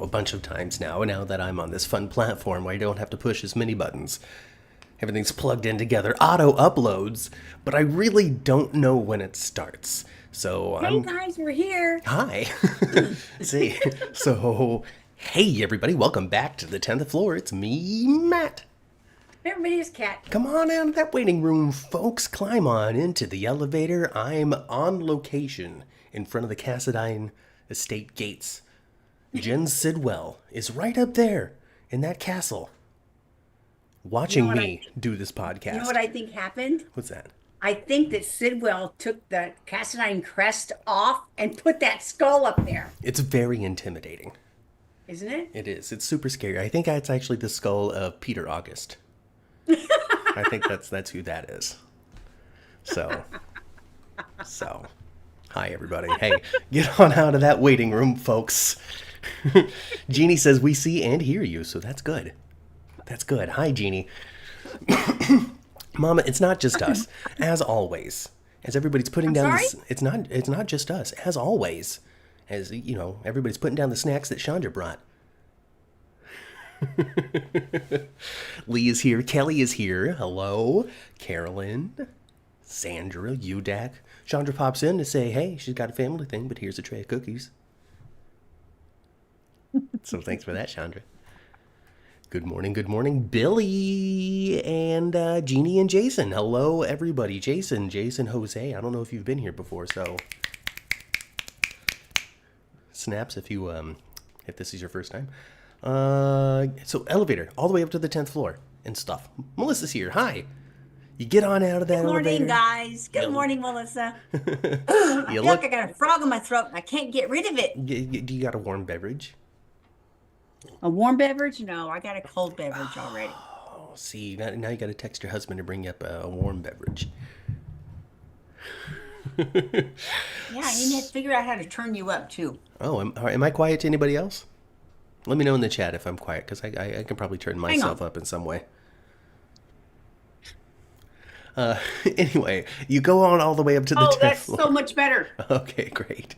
a bunch of times now that I'm on this fun platform where I don't have to push as many buttons. Everything's plugged in together, auto uploads, but I really don't know when it starts. So Hey guys, we're here. Hi. See, so hey everybody, welcome back to the 10th floor. It's me, Matt. Everybody's cat. Come on out of that waiting room, folks. Climb on into the elevator. I'm on location in front of the Cassadine Estate gates. Jen Sidwell is right up there in that castle, watching me do this podcast. You know what I think happened? What's that? I think that Sidwell took the Cassadine crest off and put that skull up there. It's very intimidating. Isn't it? It is. It's super scary. I think it's actually the skull of Peter August. I think that's who that is. So, hi everybody. Hey, get on out of that waiting room, folks. Jeannie says we see and hear you, so that's good. That's good. Hi, Jeannie. Mama, it's not just us. As always, as everybody's putting down this, it's not just us. As always, as you know, everybody's putting down the snacks that Chandra brought. Lee is here. Kelly is here. Hello. Carolyn. Sandra. Udak. Chandra pops in to say, hey, she's got a family thing, but here's a tray of cookies. So thanks for that, Chandra. Good morning. Good morning, Billy and Jeannie and Jason. Hello, everybody. Jason, Jose. I don't know if you've been here before, so snaps if this is your first time. So elevator all the way up to the 10th floor and stuff. Melissa's here. Hi. You get on out of that elevator. Good morning, guys. Good morning, Melissa. I feel like I got a frog in my throat and I can't get rid of it. Do you got a warm beverage? A warm beverage? No, I got a cold beverage already. Oh, see, now you got to text your husband to bring you up a warm beverage. Yeah, he had to figure out how to turn you up, too. Oh, am I quiet to anybody else? Let me know in the chat if I'm quiet, because I can probably turn myself up in some way. Anyway, you go on all the way up to the 10th floor. Oh, that's so much better. Okay, great.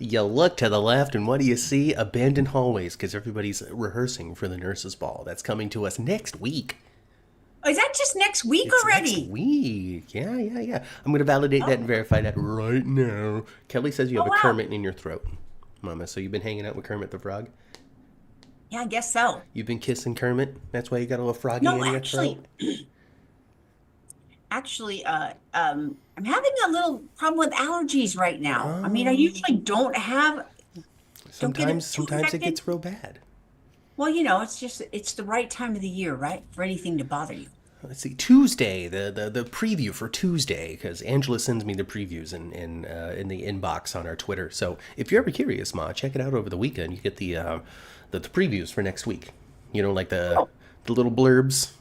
You look to the left, and what do you see? Abandoned hallways, because everybody's rehearsing for the nurses' ball. That's coming to us next week. Oh, is that just next week already? Next week. Yeah. I'm going to validate that and verify that right now. Kelly says you have a Kermit in your throat, Mama. So you've been hanging out with Kermit the Frog? Yeah, I guess so. You've been kissing Kermit? That's why you got a little froggy in your throat? Actually, I'm having a little problem with allergies right now. I mean, I usually don't have. Sometimes it gets real bad. Well, you know, it's the right time of the year, right, for anything to bother you. Let's see, Tuesday, the preview for Tuesday, because Angela sends me the previews in the inbox on our Twitter. So if you're ever curious, Ma, check it out over the weekend. You get the previews for next week. You know, like the little blurbs.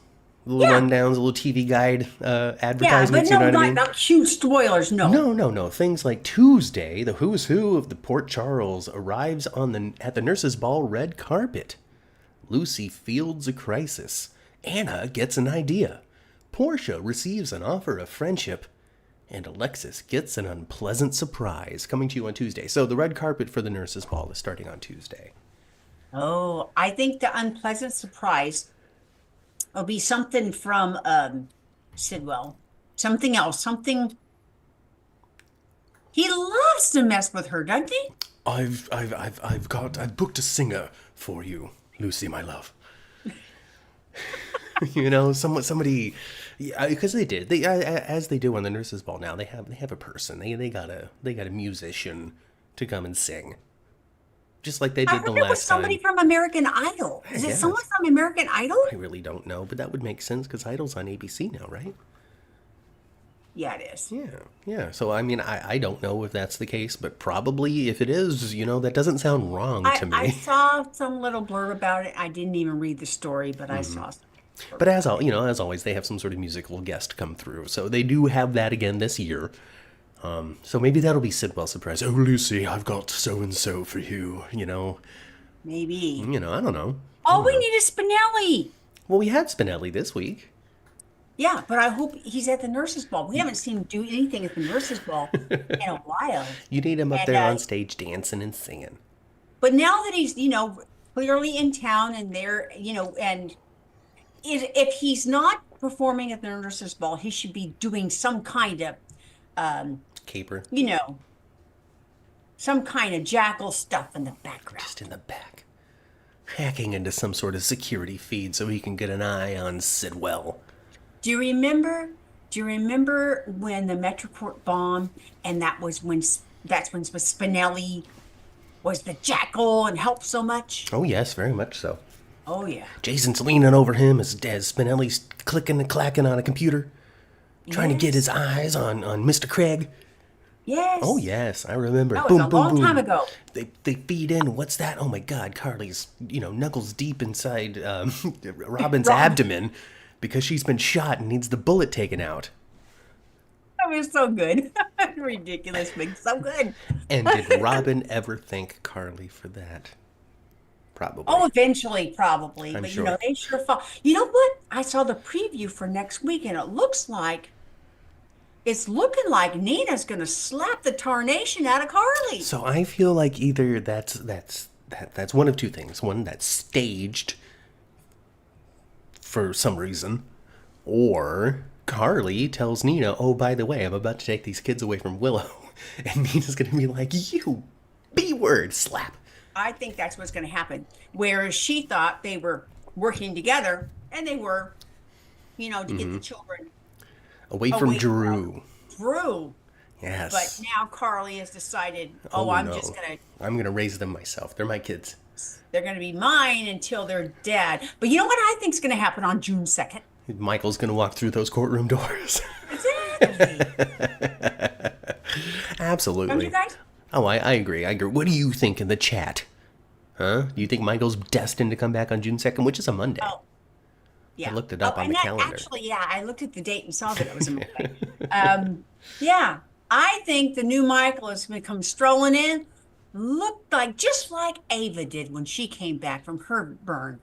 Little rundowns, a little TV guide, advertisements. Yeah, but you know what I mean? Not huge spoilers. No. No. Things like Tuesday, the who's who of the Port Charles arrives at the nurses' ball red carpet. Lucy fields a crisis. Anna gets an idea. Porsha receives an offer of friendship, and Alexis gets an unpleasant surprise. Coming to you on Tuesday. So the red carpet for the nurses' ball is starting on Tuesday. Oh, I think the unpleasant surprise will be something from Sidwell. Something else. Something. He loves to mess with her, doesn't he? I've booked a singer for you, Lucy, my love. You know, somebody, because they did. As they do on the nurses' ball now. They have a person. They got a musician to come and sing. Just like they did the last time. It was somebody from American Idol. Is it someone from American Idol? I really don't know, but that would make sense because Idol's on ABC now, right? Yeah, it is. Yeah. So, I mean, I don't know if that's the case, but probably if it is, you know, that doesn't sound wrong to me. I saw some little blurb about it. I didn't even read the story, but I saw some. But as always, they have some sort of musical guest come through. So they do have that again this year. So maybe that'll be Sidwell's surprise. Oh, Lucy, I've got so-and-so for you, you know. Maybe. You know, I don't know. All we need is Spinelli. Well, we had Spinelli this week. Yeah, but I hope he's at the nurses' ball. We haven't seen him do anything at the nurses' ball in a while. You need him up there on stage dancing and singing. But now that he's, clearly in town and there, and if he's not performing at the nurses' ball, he should be doing some kind of, um, Caper. you know, some kind of jackal stuff in the background. Just in the back. Hacking into some sort of security feed so he can get an eye on Sidwell. Do you remember? Do you remember when the Metroport bombed, and that's when Spinelli was the jackal and helped so much? Oh, yes, very much so. Oh yeah. Jason's leaning over him as Spinelli's clicking and clacking on a computer, trying to get his eyes on Mr. Craig. Yes. Oh, yes, I remember. That was a long time ago. They feed in. What's that? Oh, my God. Carly's, knuckles deep inside Robin's abdomen because she's been shot and needs the bullet taken out. That was so good. Ridiculous, but so good. And did Robin ever thank Carly for that? Probably. Oh, eventually, probably. I'm But sure. they sure fall. You know what? I saw the preview for next week, and it's looking like Nina's gonna slap the tarnation out of Carly. So I feel like either that's one of two things. One, that's staged for some reason, or Carly tells Nina, "Oh, by the way, I'm about to take these kids away from Willow," and Nina's gonna be like, "You B-word slap." I think that's what's gonna happen. Whereas she thought they were working together, and they were, to get the children Away from away Drew. Drew. Yes. But now Carly has decided, Oh, I'm no. just I'm gonna raise them myself. They're my kids. they're gonna be mine until they're dead. But you know what I think's gonna happen on June 2nd? Michael's gonna walk through those courtroom doors. Exactly. Absolutely. Don't you guys? Oh, I agree. I agree. What do you think in the chat? Huh? Do you think Michael's destined to come back on June 2nd, which is a Monday? Oh, yeah. I looked it up on and the calendar. Actually, yeah, I looked at the date and saw that it was a Monday. Yeah, I think the new Michael is going to come strolling in, looked just like Ava did when she came back from her burn.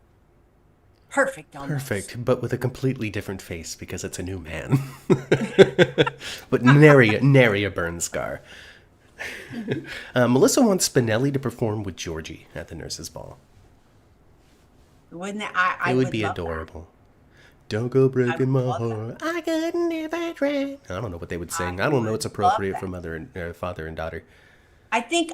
Perfect, almost. Perfect, but with a completely different face because it's a new man. But nary a burn scar. Melissa wants Spinelli to perform with Georgie at the nurses' ball. Wouldn't that? I It would would be love adorable. Don't go breaking my love heart. I couldn't if I tried. I don't know what they would sing. I don't know what's appropriate for father and daughter. I think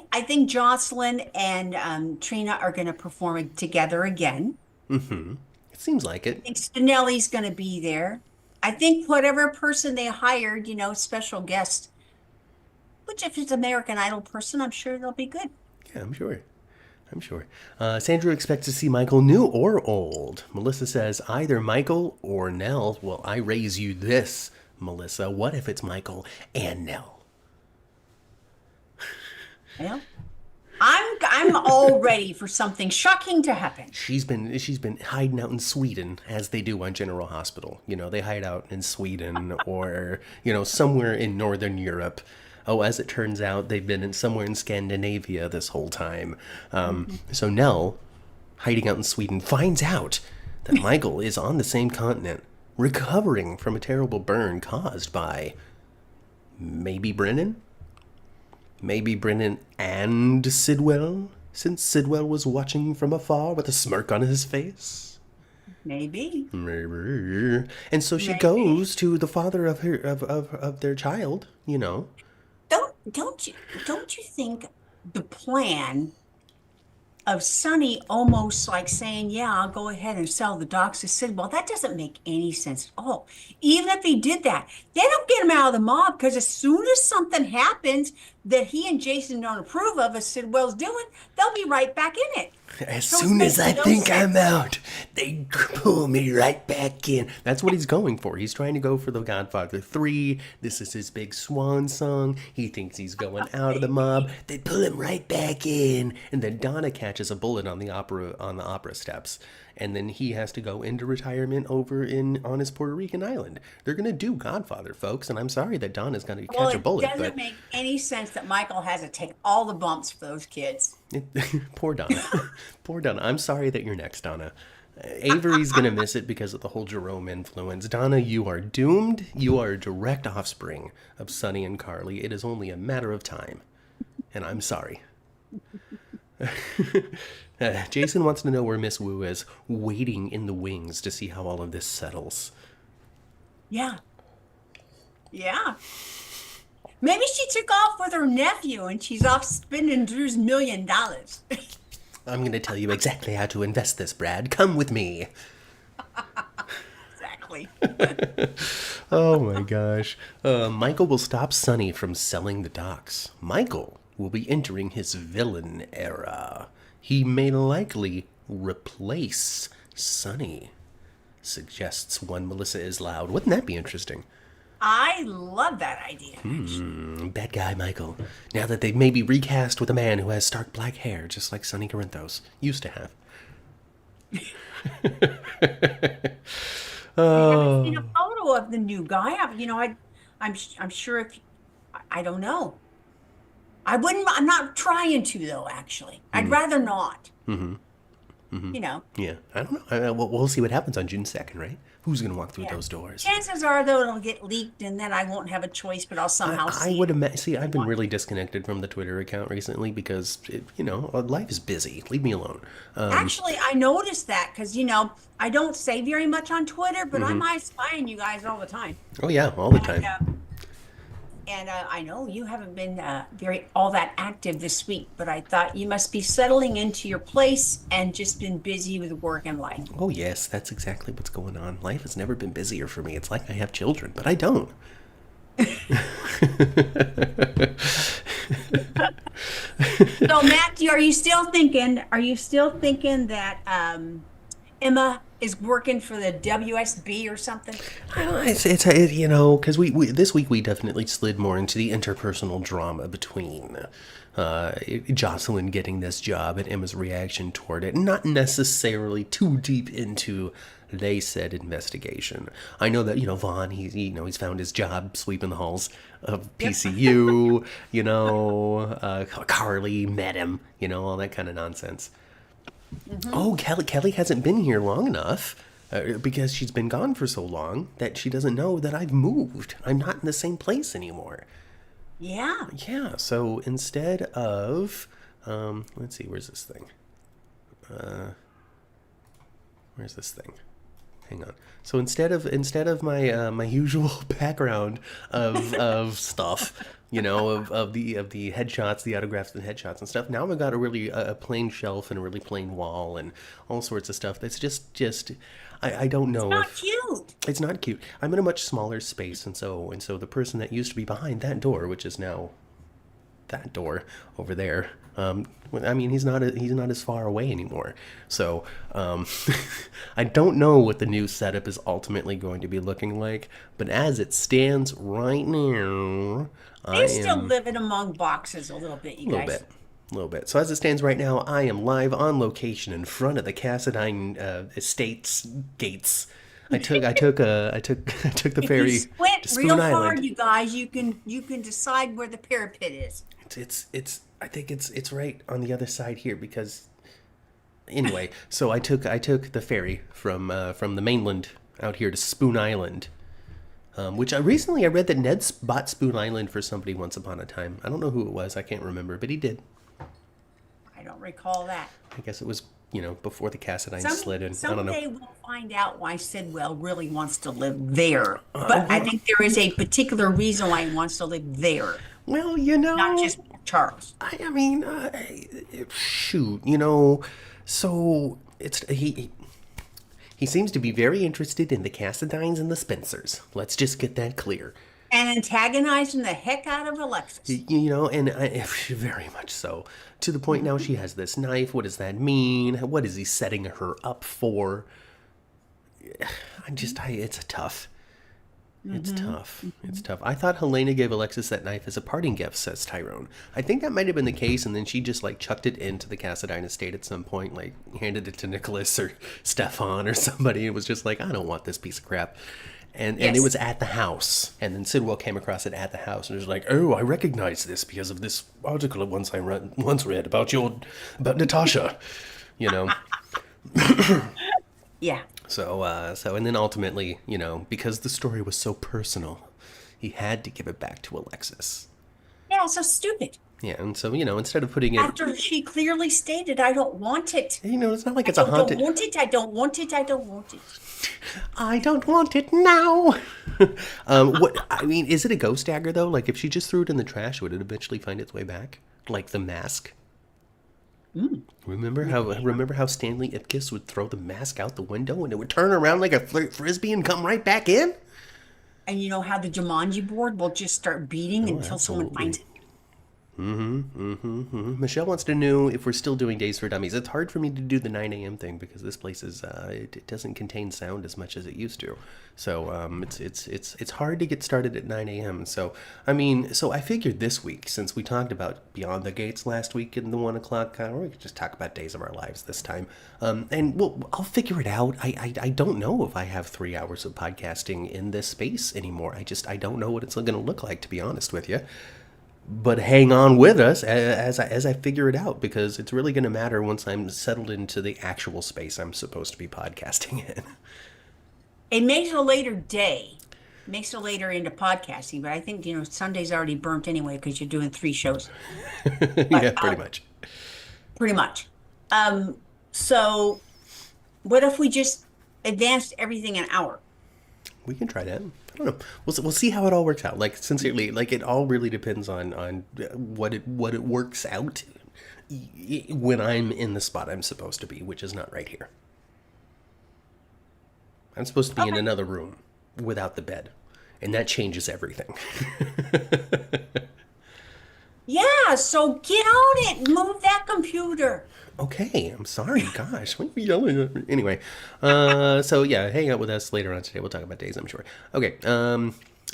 Jocelyn and Trina are going to perform it together again. It seems like I it. think Spinelli's going to be there. I think whatever person they hired, special guest, which if it's American Idol person, I'm sure they'll be good. Yeah, I'm sure. Sandra expects to see Michael new or old. Melissa says either Michael or Nell. Well, I raise you this, Melissa. What if it's Michael and Nell? Well, I'm all ready for something shocking to happen. She's been hiding out in Sweden, as they do on General Hospital. They hide out in Sweden or somewhere in Northern Europe. Oh, as it turns out, they've been somewhere in Scandinavia this whole time. So Nell, hiding out in Sweden, finds out that Michael is on the same continent, recovering from a terrible burn caused by maybe Brennan? Maybe Brennan and Sidwell, since Sidwell was watching from afar with a smirk on his face. Maybe. And so she goes to the father of their child, Don't you think the plan of Sonny almost like saying, yeah, I'll go ahead and sell the docs to Sidwell, that doesn't make any sense at all. Even if he did that, they don't get him out of the mob, because as soon as something happens that he and Jason don't approve of, as Sidwell's doing, they'll be right back in it. As So soon it as I makes no think sense. I'm out, they pull me right back in. That's what he's going for. He's trying to go for The Godfather 3. This is his big swan song. He thinks he's going out of the mob. They pull him right back in. And then Donna catches a bullet on the opera steps. And then he has to go into retirement over on his Puerto Rican island. They're going to do Godfather, folks. And I'm sorry that Donna's going to catch a bullet. It doesn't make any sense that Michael has to take all the bumps for those kids. Poor Donna. Poor Donna. I'm sorry that you're next, Donna. Avery's going to miss it because of the whole Jerome influence. Donna, you are doomed. You are a direct offspring of Sonny and Carly. It is only a matter of time. And I'm sorry. Jason wants to know where Miss Wu is, waiting in the wings to see how all of this settles. Yeah. Yeah. Maybe she took off with her nephew and she's off spending Drew's $1 million. I'm going to tell you exactly how to invest this, Brad. Come with me. Exactly. Oh my gosh. Michael will stop Sonny from selling the docks. Michael will be entering his villain era. He may likely replace Sonny, suggests one Melissa is loud. Wouldn't that be interesting? I love that idea, actually. Bad guy Michael. Now that they've maybe recast with a man who has stark black hair, just like Sonny Corinthos used to have. I haven't seen a photo of the new guy. I'm sure if I don't know. I wouldn't. I'm not trying to though. Actually, I'd rather not. You know. Yeah, I don't know. We'll see what happens on June 2nd, right? Who's going to walk through Yeah. those doors? Chances are though it'll get leaked, and then I won't have a choice, but I'll somehow I see would it. imagine. See, I've been really disconnected from the Twitter account recently because, life is busy. Leave me alone. Actually, I noticed that because I don't say very much on Twitter, but I'm spying you guys all the time. Oh, yeah, all the And, time. I know you haven't been very all that active this week, but I thought you must be settling into your place and just been busy with work and life. Oh, yes, that's exactly what's going on. Life has never been busier for me. It's like I have children, but I don't. So, Matt, are you still thinking? Are you still thinking that Emma is working for the WSB or something? I don't know, because we this week we definitely slid more into the interpersonal drama between Jocelyn getting this job and Emma's reaction toward it. Not necessarily too deep into they said investigation. I know that Vaughn he's found his job sweeping the halls of PCU. Carly met him. All that kind of nonsense. Oh, Kelly hasn't been here long enough because she's been gone for so long that she doesn't know that I've moved. I'm not in the same place anymore. Yeah. Yeah, so instead of, let's see, where's this thing? Where's this thing? Hang on. So instead of my my usual background of stuff, of the headshots, the autographs and headshots and stuff, now I've got a plain shelf and a really plain wall and all sorts of stuff that's just I don't know. Not cute. It's not cute. I'm in a much smaller space, and so the person that used to be behind that door, which is now that door over there. He's not as far away anymore. So I don't know what the new setup is ultimately going to be looking like. But as it stands right now, They're still living among boxes a little bit, you a guys. little bit. So as it stands right now, I am live on location in front of the Cassadine Estates gates. I took the ferry If you squint to Spoon real Island. hard, you guys, you can decide where the parapet is. It's I think it's right on the other side here because anyway, so I took the ferry from the mainland out here to Spoon Island. Which recently I read that Ned bought Spoon Island for somebody once upon a time. I don't know who it was, I can't remember, but he did. I don't recall that. I guess it was, before the Cassadine slid in. I don't know. Someday we'll find out why Sidwell really wants to live there. But I think there is a particular reason why he wants to live there, Well, not just Charles. shoot, so it's he seems to be very interested in the Cassadines and the Spencers. Let's just get that clear. And antagonizing the heck out of Alexis. And very much so. To the point now she has this knife. What does that mean? What is he setting her up for? It's tough. It's tough. It's tough. I thought Helena gave Alexis that knife as a parting gift, says Tyrone. I think that might have been the case, and then she just chucked it into the Cassadine estate at some point, handed it to Nicholas or Stefan or somebody. It was just I don't want this piece of crap. And it was at the house. And then Sidwell came across it at the house and was like, "Oh, I recognize this because of this article I once read about Natasha." Yeah. So and then ultimately, because the story was so personal, he had to give it back to Alexis. Yeah, so stupid. Yeah, and so, instead of putting it, After she clearly stated, I don't want it. it's not like I it's a don't haunted. want it. I don't want it. I don't want it. I don't want it now. What I mean, is it a ghost dagger though? Like if she just threw it in the trash, would it eventually find its way back? Like the mask. Remember how Stanley Ipkiss would throw the mask out the window and it would turn around like a frisbee and come right back in? And you know how the Jumanji board will just start beating Oh, until someone finds absolutely. it? Michelle wants to know if we're still doing Days for Dummies. It's hard for me to do the 9 a.m. thing because this place is it doesn't contain sound as much as it used to. So it's hard to get started at 9 a.m. So I figured this week, since we talked about Beyond the Gates last week in the 1 o'clock hour, we could just talk about Days of Our Lives this time. I'll figure it out. I don't know if I have 3 hours of podcasting in this space anymore. I don't know what it's going to look like, to be honest with you. But hang on with us as I figure it out, because it's really going to matter once I'm settled into the actual space I'm supposed to be podcasting in. It makes it a later day, makes it later into podcasting, but I think, Sunday's already burnt anyway because you're doing 3 shows. Yeah, But pretty much. pretty much. So what if we just advanced everything an hour? We can try that. I don't know. We'll see how it all works out. Like, sincerely, like it all really depends on what it works out when I'm in the spot I'm supposed to be, which is not right here. I'm supposed to be in Okay. another room without the bed, and that changes everything. Yeah, so get on it. Move that computer. Okay, I'm sorry. Gosh, what are you yelling at me? Anyway, so yeah, hang out with us later on today. We'll talk about Days, I'm sure. Okay,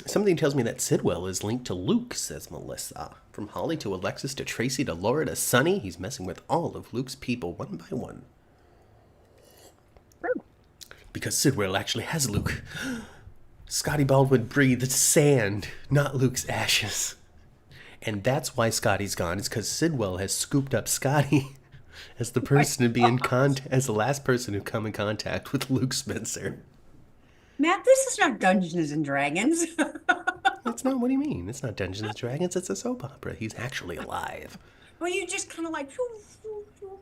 something tells me that Sidwell is linked to Luke, says Melissa. From Holly to Alexis to Tracy to Laura to Sunny, he's messing with all of Luke's people one by one. Because Sidwell actually has Luke. Scotty Baldwin breathed sand, not Luke's ashes. And that's why Scotty's gone, is because Sidwell has scooped up Scotty as the person to be in contact, as the last person to come in contact with Luke Spencer. Matt, this is not Dungeons and Dragons. It's not, what do you mean? It's not Dungeons and Dragons, it's a soap opera. He's actually alive. Well, you just kind of like, shoo, shoo, shoo.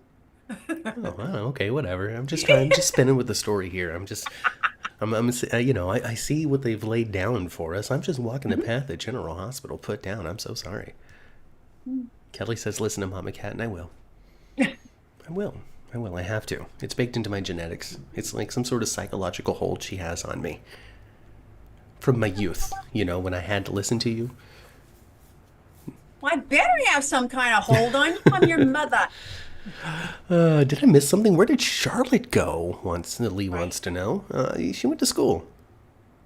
Oh, well, okay, whatever. I'm just spinning with the story here. I see what they've laid down for us. I'm just walking the path that General Hospital put down. I'm so sorry. Kelly says, listen to Mama Cat, and I will. I will. I have to. It's baked into my genetics. It's like some sort of psychological hold she has on me. From my youth, when I had to listen to you. Well, I better have some kind of hold on you. I'm your mother. Did I miss something? Where did Charlotte go? Lee wants to know. She went to school.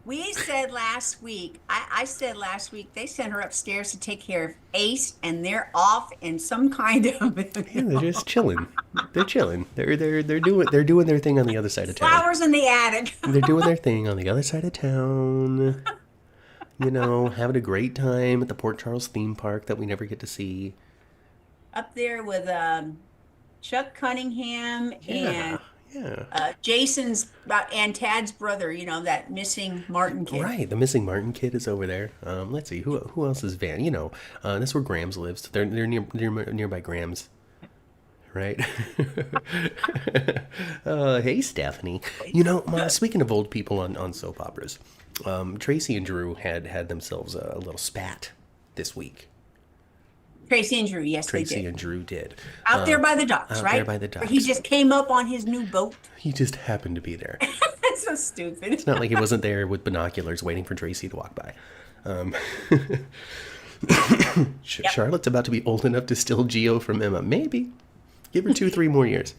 We said last week, I said last week, they sent her upstairs to take care of Ace, and they're off in some kind of Yeah, they're just chilling. They're chilling. They're doing their thing on the other side of town. flowers in the attic. They're doing their thing on the other side of town. Having a great time at the Port Charles theme park that we never get to see. Up there with Chuck Cunningham Yeah, and yeah. Jason's and Tad's brother, that missing Martin kid. Right, the missing Martin kid is over there. Let's see, who else is Van? That's where Grams lives. They're nearby Grams, right? Hey, Stephanie. Speaking of old people on soap operas, Tracy and Drew had themselves a little spat this week. Tracy and Drew, yes, Tracy they did. and Drew did. Out there by the docks, out right? there by the Where he docks. just came up on his new boat. He just happened to be there. That's so stupid. It's not like he wasn't there with binoculars waiting for Tracy to walk by. Charlotte's about to be old enough to steal Geo from Emma. Maybe. Give her 2-3 more years.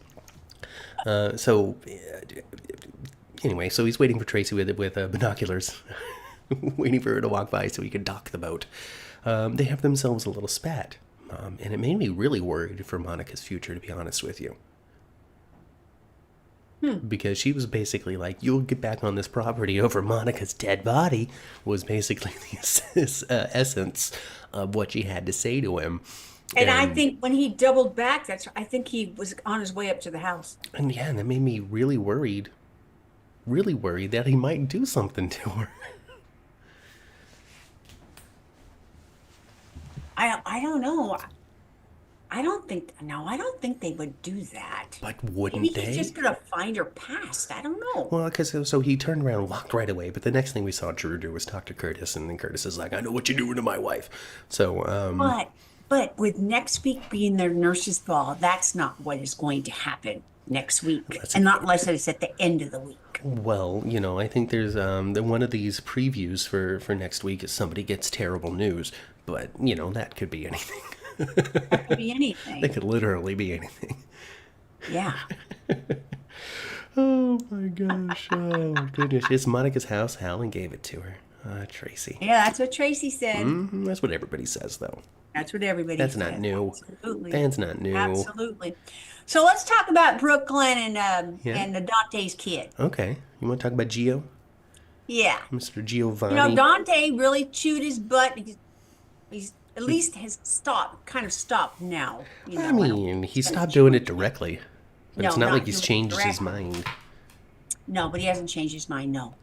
Anyway, so he's waiting for Tracy with binoculars, waiting for her to walk by so he can dock the boat. They have themselves a little spat, and it made me really worried for Monica's future, to be honest with you. Because she was basically like, you'll get back on this property over Monica's dead body, was basically the essence of what she had to say to him. And I think when he doubled back, I think he was on his way up to the house. And that made me really worried that he might do something to her. I don't know. I don't think they would do that. But Maybe wouldn't he's they? just gonna find her past. I don't know. Well, because so he turned around and walked right away. But the next thing we saw Drew do was talk to Curtis, and then Curtis is like, "I know what you're doing to my wife." So, But with next week being their nurse's ball, that's not what is going to happen next week. And not unless it's at the end of the week. well, I think there's one of these previews for next week is somebody gets terrible news, but that could be anything. That could be anything. It could literally be anything. Yeah. Oh my gosh! Oh goodness! It's Monica's house. Helen gave it to her. Tracy. Yeah, that's what Tracy said. That's what everybody says, though. That's what everybody That's said. not new. Absolutely. That's not new. Absolutely. So let's talk about Brooklyn Yeah. and Dante's kid. Okay. You want to talk about Gio, Yeah. Mr. Giovanni? Dante really chewed his butt. He's at least has kind of stopped now. I I don't mean, think he he's gonna stopped chew doing it. it directly, but No, it's not not like he's doing it changed his directly. mind. No, but he hasn't changed his mind, no.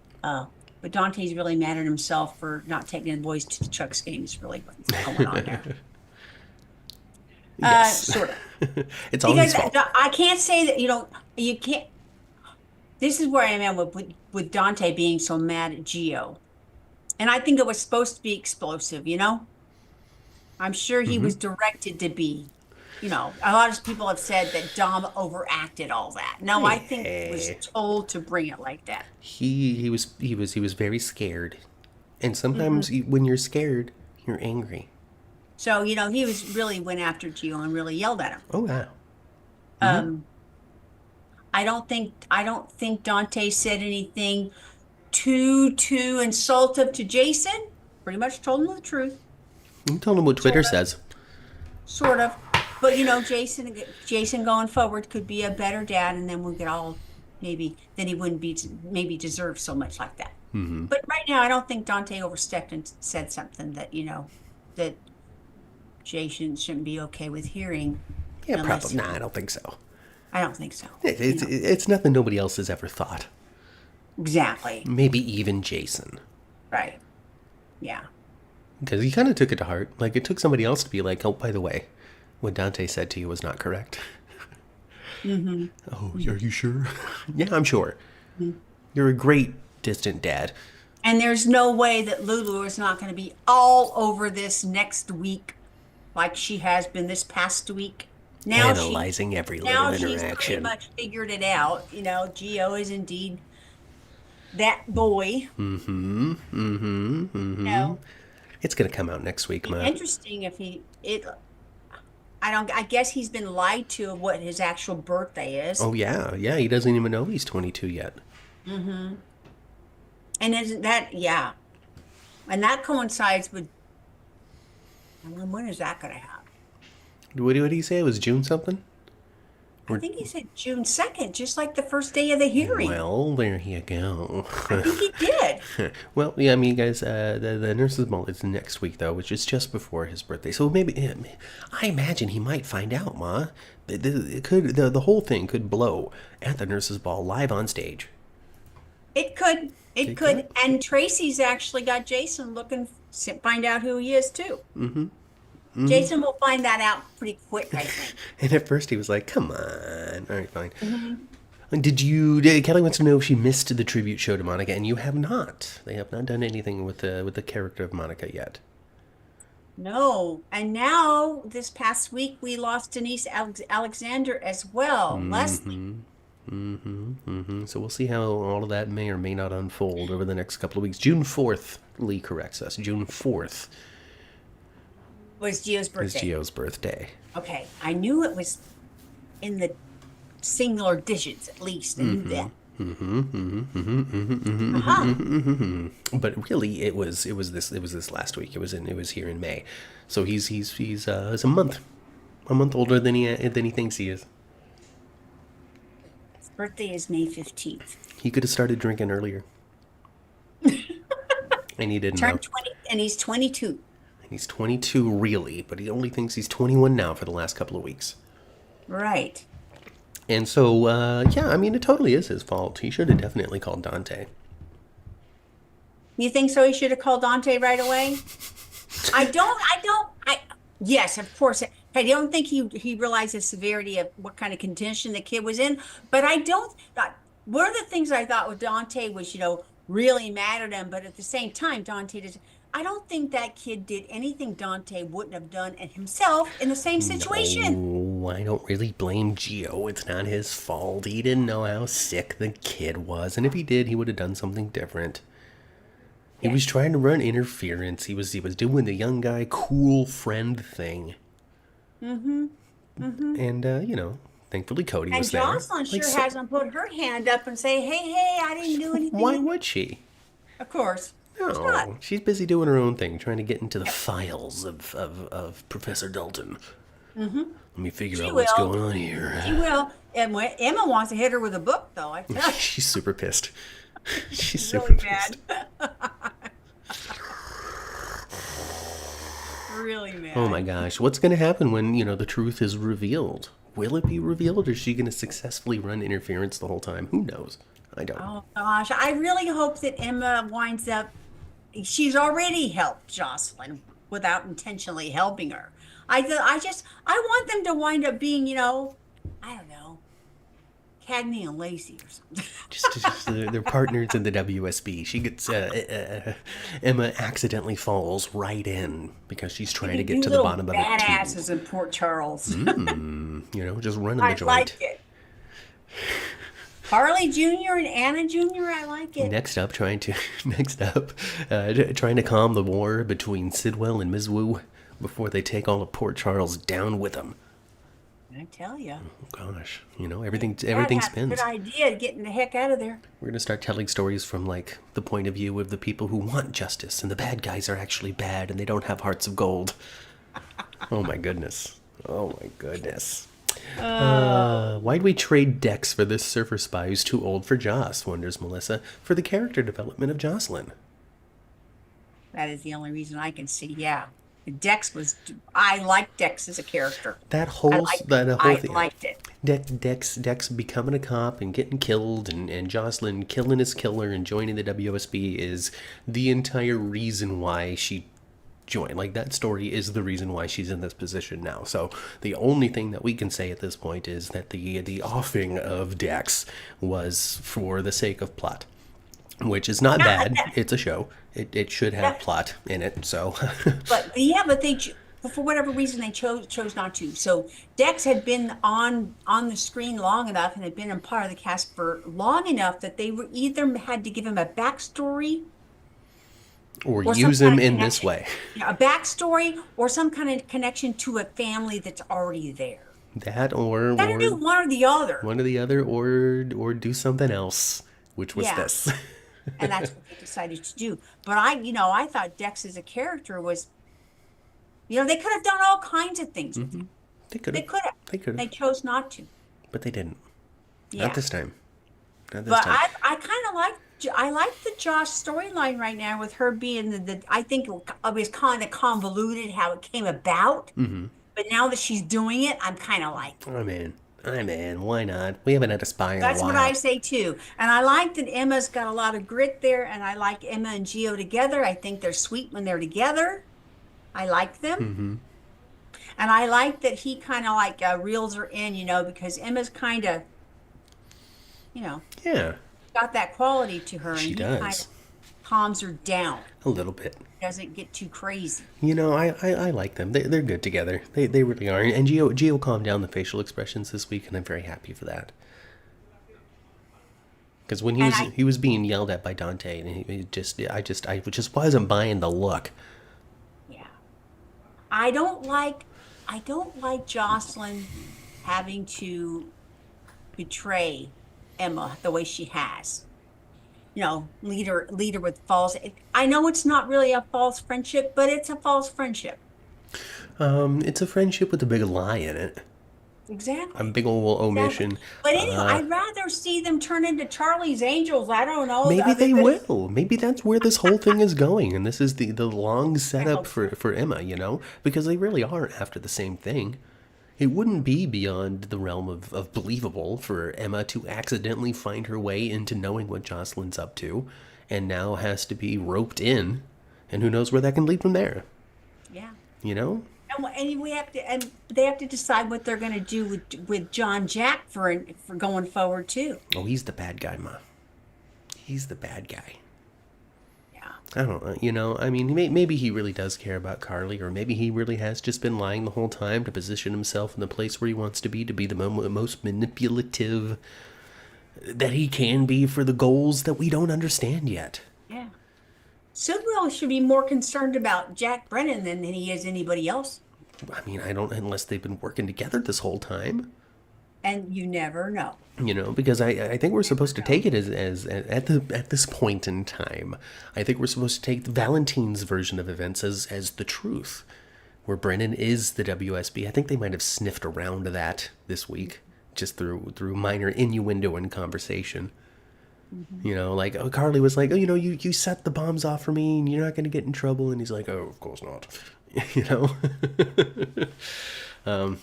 But Dante's really mad at himself for not taking the boys to the Chuck's game is really what's going on there. Yes. Sort of. It's all his Because fault. I can't say that, you can't. This is where I am with Dante being so mad at Gio. And I think it was supposed to be explosive, I'm sure he was directed to be. A lot of people have said that Dom overacted all that. No, I think he was Hey. told to bring it like that. He was very scared, and sometimes when you're scared, you're angry. So, he really went after Gio and really yelled at him. Oh wow. I don't think Dante said anything too insultive to Jason. Pretty much told him the truth, You told him what Twitter Sort of. says. sort of. But Jason going forward could be a better dad, and then we could all then he wouldn't be maybe deserve so much like that. But right now, I don't think Dante overstepped and said something that Jason shouldn't be okay with hearing. Yeah, unless probably. Nah, I don't think so. I don't think so. It's nothing nobody else has ever thought. Exactly. Maybe even Jason. Right. Yeah. Because he kind of took it to heart. Like, it took somebody else to be like, oh, by the way, what Dante said to you was not correct. Oh, are you sure? Yeah, I'm sure. You're a great distant dad. And there's no way that Lulu is not going to be all over this next week like she has been this past week. Analyzing every little Now she's pretty interaction. much figured it out. Gio is indeed that boy. It's going to come out next week, Ma. Interesting if I guess he's been lied to of what his actual birthday is. Oh, yeah. Yeah, he doesn't even know he's 22 yet. And isn't that, yeah. And that coincides with, when is that going to happen? What did he say? It was June something? I think he said June 2nd, just like the first day of the hearing. Well, there you go. I think he did. Well, yeah, I mean, guys, the nurse's ball is next week, though, which is just before his birthday. So maybe, I imagine he might find out, Ma. The whole thing could blow at the nurse's ball live on stage. It could. It could. And Tracy's actually got Jason find out who he is, too. Jason will find that out pretty quick, I think. And at first he was like, come on. All right, fine. Kelly wants to know if she missed the tribute show to Monica, and you have not. They have not done anything with the character of Monica yet. No. And now, this past week, we lost Denise Alexander as well. Leslie. So we'll see how all of that may or may not unfold over the next couple of weeks. June 4th, Lee corrects us. June 4th Was Gio's is birthday. Gio's birthday. Okay. I knew it was in the singular digits, at least. I knew that. But really, it was this last week. It was here in May, so he's a month older than he thinks he is. His birthday is May 15th. He could have started drinking earlier, and he didn't know. Turned 20, and he's 22. He's 22 really, but he only thinks he's 21 now for the last couple of weeks. Right. And so, yeah, I mean, it totally is his fault. He should have definitely called Dante. You think so? He should have called Dante right away? Yes, of course. I don't think he realized the severity of what kind of condition the kid was in. But I don't. One of the things I thought with Dante was, really mad at him. But at the same time, Dante does. I don't think that kid did anything Dante wouldn't have done and himself in the same situation. No, I don't really blame Gio. It's not his fault. He didn't know how sick the kid was, and if he did, he would have done something different. He Yeah. was trying to run interference. He was doing the young guy cool friend thing. Mm-hmm. Mm-hmm. And thankfully Cody And was there. Jocelyn Like, sure hasn't put her hand up and say, hey, I didn't do why anything. would she? Of course. She's not. No, she's busy doing her own thing, trying to get into the files of Professor Dalton. Mm-hmm. Let me figure She out what's will. going on here. She will. And when Emma wants to hit her with a book, though, I tell you, She's super pissed. She's she's super really pissed. mad. Really mad. Oh my gosh, what's going to happen when, the truth is revealed? Will it be revealed, or is she going to successfully run interference the whole time? Who knows? I don't. Oh gosh, I really hope that Emma winds up. She's already helped Jocelyn without intentionally helping her. I want them to wind up being, I don't know, Cagney and Lacey or something. Just they're partners in the WSB. She gets Emma accidentally falls right in because she's trying to get to the bottom of it too. Badasses in Port Charles. Just running I the joint. like it. Harley Jr. and Anna Jr. I like it. Next up, trying to calm the war between Sidwell and Ms. Wu before they take all of Port Charles down with them. I tell you. Gosh, everything Good spins. idea getting the heck out of there. We're gonna start telling stories from like the point of view of the people who want justice, and the bad guys are actually bad, and they don't have hearts of gold. Oh my goodness. Oh my goodness. Why'd we trade Dex for this surfer spy who's too old for Joss, wonders Melissa, for the character development of Jocelyn? That is the only reason I can see. Yeah. I liked Dex as a character. That whole I thing. liked it. Dex becoming a cop and getting killed, and Jocelyn killing his killer and joining the WSB is the entire reason why she joined. Like, that story is the reason why she's in this position now. So the only thing that we can say at this point is that the offing of Dex was for the sake of plot, which is not bad. It's a show. It should have plot in it. So, but for whatever reason they chose not to. So Dex had been on the screen long enough and had been a part of the cast for long enough that they were either had to give him a backstory or use him in this way. Yeah, a backstory or some kind of connection to a family that's already there. That or do one or the other. One or the other, or do something else, which was this. And that's what they decided to do. But I thought Dex as a character was, they could have done all kinds of things with him. They could have. They could have. They chose not to. But they didn't. Yeah. Not this time. Not this But time. I kind of like the Josh storyline right now with her being I think it was kind of convoluted how it came about. Mm-hmm. But now that she's doing it, I'm kind of like, I'm in. Why not? We haven't had a spy in a while. That's what I say too. And I like that Emma's got a lot of grit there, and I like Emma and Gio together. I think they're sweet when they're together. I like them. Mm-hmm. And I like that he kind of like reels her in, because Emma's kind of, Yeah. got that quality to her. She and does. He kind of calms her down. A little bit. Doesn't get too crazy. I like them. They're good together. They really are. And Gio calmed down the facial expressions this week, and I'm very happy for that. Because when he was being yelled at by Dante, and I just wasn't buying the look. Yeah, I don't like Jocelyn having to betray Emma the way she has. Leader with false. I know it's not really a false friendship, but it's a false friendship. It's a friendship with a big lie in it. Exactly. A big old omission. Exactly. But anyway, I'd rather see them turn into Charlie's Angels. I don't know. Maybe they will. Maybe that's where this whole thing is going, and this is the long setup for Emma, because they really are after the same thing. It wouldn't be beyond the realm of believable for Emma to accidentally find her way into knowing what Jocelyn's up to, and now has to be roped in, and who knows where that can lead from there. Yeah. And we have to, and they have to decide what they're going to do with John Jack for going forward too. Oh, he's the bad guy, Ma. He's the bad guy. Yeah. I don't know. I mean, maybe he really does care about Carly, or maybe he really has just been lying the whole time to position himself in the place where he wants to be the most manipulative that he can be for the goals that we don't understand yet. Yeah. Sidwell should be more concerned about Jack Brennan than he is anybody else. I mean, I don't, unless they've been working together this whole time. And you never know. Because I think we're supposed to No. take it as at this point in time. I think we're supposed to take Valentine's version of events as the truth, where Brennan is the WSB. I think they might have sniffed around to that this week, just through minor innuendo and conversation. Like, oh, Carly was like, oh, you set the bombs off for me, and you're not going to get in trouble, and he's like, oh, of course not. you know,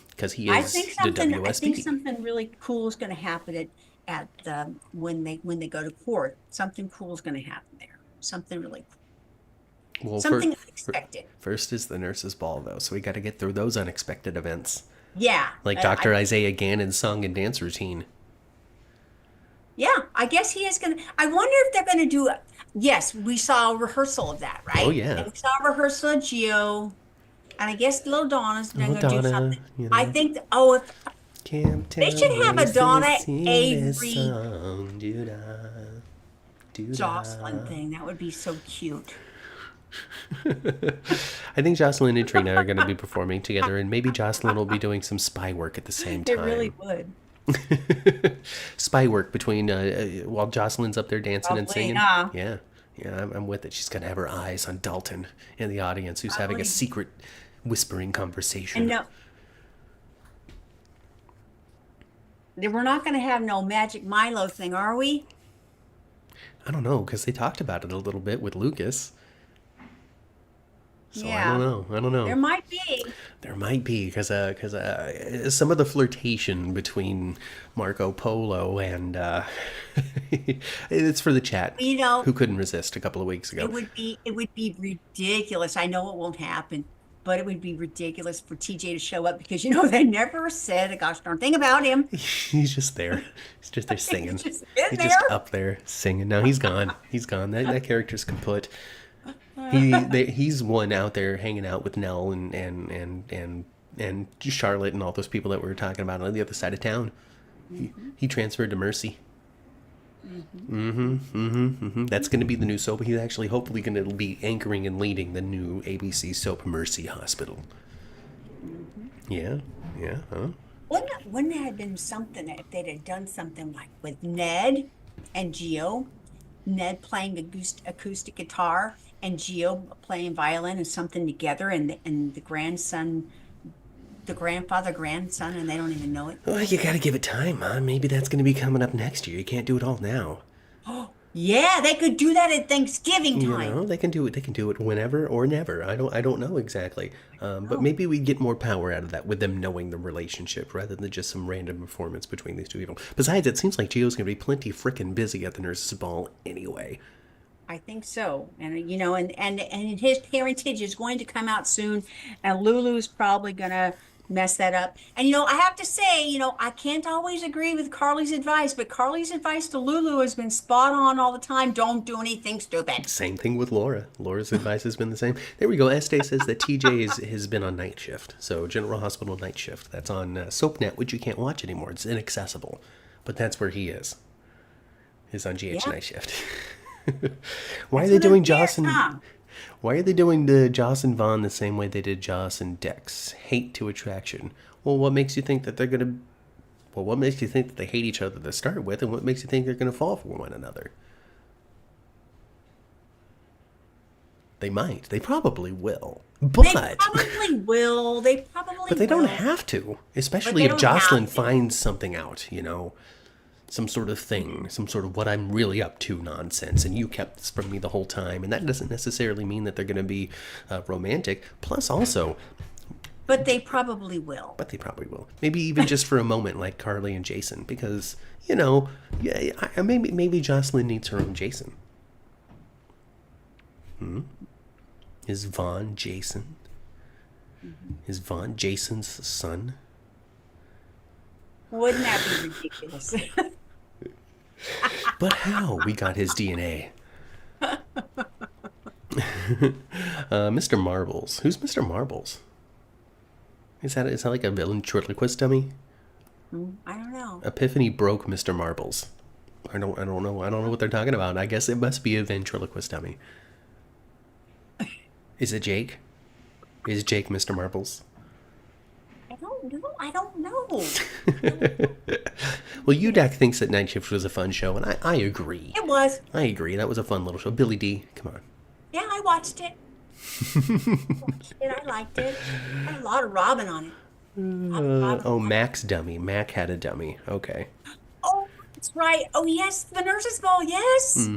because he is the WSB. I think something really cool is going to happen at the when they go to court. Something cool is going to happen there. Something really cool. Well, Something unexpected. First is the nurse's ball, though, so we got to get through those unexpected events, Yeah. like Dr. Isaiah Gannon's song and dance routine. Yeah, I guess he is going to. I wonder if they're going to do. Yes, we saw a rehearsal of that, right? Oh, yeah. And we saw a rehearsal of Geo, and I guess little Donna's going to do Donna, something. you I know. think. Oh, if Can't they tell should have a Macy's Donna sing this Avery song. Do-da, do-da. Jocelyn thing, that would be so cute. I think Jocelyn and Trina are going to be performing together, and maybe Jocelyn will be doing some spy work at the same It time. really would. Spy work between while Jocelyn's up there dancing and Probably, singing. huh? Yeah, I'm with it. She's going to have her eyes on Dalton in the audience, who's having a secret whispering conversation. And no, we're not going to have no Magic Milo thing, are we? I don't know, because they talked about it a little bit with Lucas. So Yeah. I don't know. There might be. There might be, because some of the flirtation between Marco Polo and it's for the chat, You know, who couldn't resist a couple of weeks ago. it would be ridiculous. I know it won't happen, but it would be ridiculous for TJ to show up because they never said a gosh darn thing about him. He's just there. He's just there singing. He's just in He's just there. up there singing. No, he's gone. He's gone. That character's kaput. He's one out there hanging out with Nell and Charlotte and all those people that we were talking about on the other side of town. He transferred to Mercy. That's going to be the new soap. He's actually hopefully going to be anchoring and leading the new ABC soap Mercy Hospital. Yeah. Huh? Wouldn't it have been something if they'd have done something like with Ned and Geo? Ned playing acoustic guitar and Geo playing violin and something together, and the grandson, the grandfather, grandson, and they don't even know it. Well, you got to give it time, huh? Maybe that's going to be coming up next year. You can't do it all now. Yeah, they could do that at Thanksgiving time. They can do it. They can do it whenever or never. I don't know exactly. But maybe we get more power out of that with them knowing the relationship rather than just some random performance between these two people. Besides, it seems like Gio's going to be plenty frickin' busy at the nurse's ball anyway. I think so. And and his parentage is going to come out soon, and Lulu's probably gonna mess that up. And I have to say, I can't always agree with Carly's advice, but Carly's advice to Lulu has been spot on all the time. Don't do anything stupid. Same thing with Laura. Laura's advice has been the same. There we go. Estee says that TJ has been on night shift. So General Hospital night shift. That's on SoapNet, which you can't watch anymore. It's inaccessible. But that's where he is. Is on GH night shift. Why are they doing Jocelyn? Why are they doing the Joss and Vaughn the same way they did Joss and Dex? Hate to attraction. Well, what makes you think that they're gonna? Well, what makes you think that they hate each other to start with, and what makes you think they're gonna fall for one another? They might. They probably will. But They probably will. They probably but they will. don't have to. Especially they if don't Jocelyn have to. finds something out, some sort of thing, some sort of what I'm really up to nonsense, and you kept this from me the whole time, and that doesn't necessarily mean that they're going to be romantic. Plus, also, But they probably will. but they probably will. Maybe even just for a moment, like Carly and Jason, because maybe Jocelyn needs her own Jason. Is Vaughn Jason? Mhm. Is Vaughn Jason's son? Wouldn't that be ridiculous? But how? We got his DNA. Mr. Marbles. Who's Mr. Marbles? Is that like a villain ventriloquist dummy? I don't know. Epiphany broke Mr. Marbles. I don't know what they're talking about. I guess it must be a ventriloquist dummy. Is it Jake? Is Jake Mr. Marbles? I don't know. I don't know. Well, UDAC thinks that Night Shift was a fun show, and I agree. It was. I agree. That was a fun little show. Billy D, come on. Yeah, I watched it. I liked it. Had a lot of Robin on it. Oh, Mac's dummy. Mac had a dummy. Okay. Oh, that's right. Oh, yes, the nurse's ball. Yes.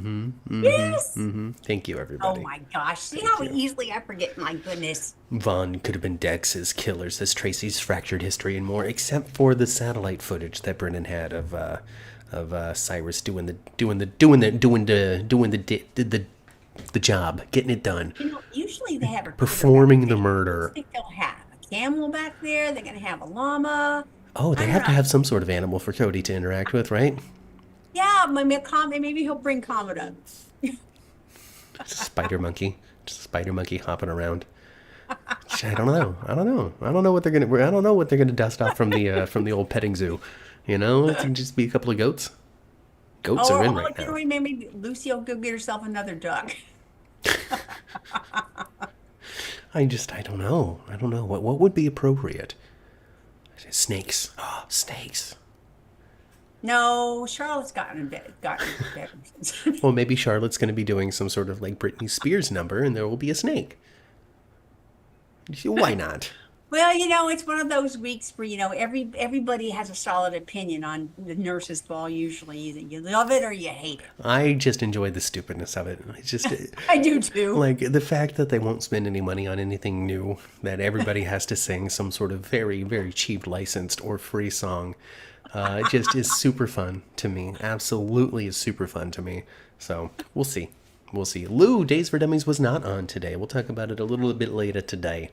Yes. Thank you, Oh everybody. my gosh. See how you. easily I forget. My goodness. Vaughn could have been Dex's killers, says Tracy's fractured history and more, except for the satellite footage that Brennan had of Cyrus doing the job, getting it done, Usually they have a performing the murder. I think they'll have a camel back there. They're gonna have a llama. Oh, they have to have some sort of animal for Cody to interact with, right? Yeah, maybe he'll bring Comet up. Spider monkey, just a spider monkey hopping around. I don't know. I don't know what they're gonna dust off from the old petting zoo. You know, it can just be a couple of goats. Goats are in right now. Maybe Lucy will go get herself another duck. I don't know. What would be appropriate? Snakes. Oh, snakes. No, Charlotte's gotten better. Well, maybe Charlotte's going to be doing some sort of like Britney Spears number, and there will be a snake. Why not? Well, it's one of those weeks where, everybody has a solid opinion on the nurse's ball usually. Either you love it or you hate it. I just enjoy the stupidness of it. It's just I do too. like the fact that they won't spend any money on anything new, that everybody has to sing some sort of very, very cheap licensed or free song. It just is super fun to me. Absolutely is super fun to me. So we'll see. Lou, Days for Dummies was not on today. We'll talk about it a little bit later today.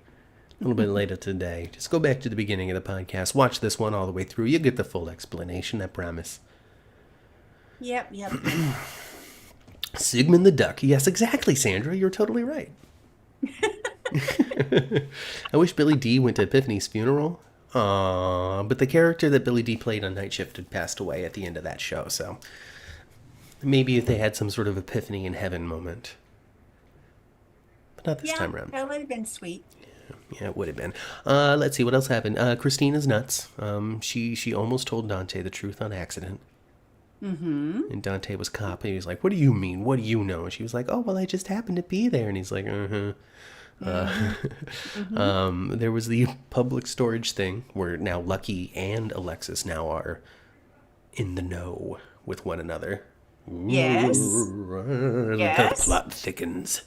Just go back to the beginning of the podcast. Watch this one all the way through. You'll get the full explanation, I promise. Yep. Sigmund the Duck. Yes, exactly, Sandra. You're totally right. I wish Billy D went to Epiphany's funeral. But the character that Billy D played on Night Shift had passed away at the end of that show, so maybe if they had some sort of epiphany in heaven moment. But not this time around. That would have been sweet. Yeah, it would have been. Let's see, what else happened? Christina's nuts. She almost told Dante the truth on accident. And Dante was cop, and he was like, what do you mean? What do you know? And she was like, oh, well, I just happened to be there. And he's like, there was the public storage thing where now Lucky and Alexis now are in the know with one another. Yes. The plot thickens.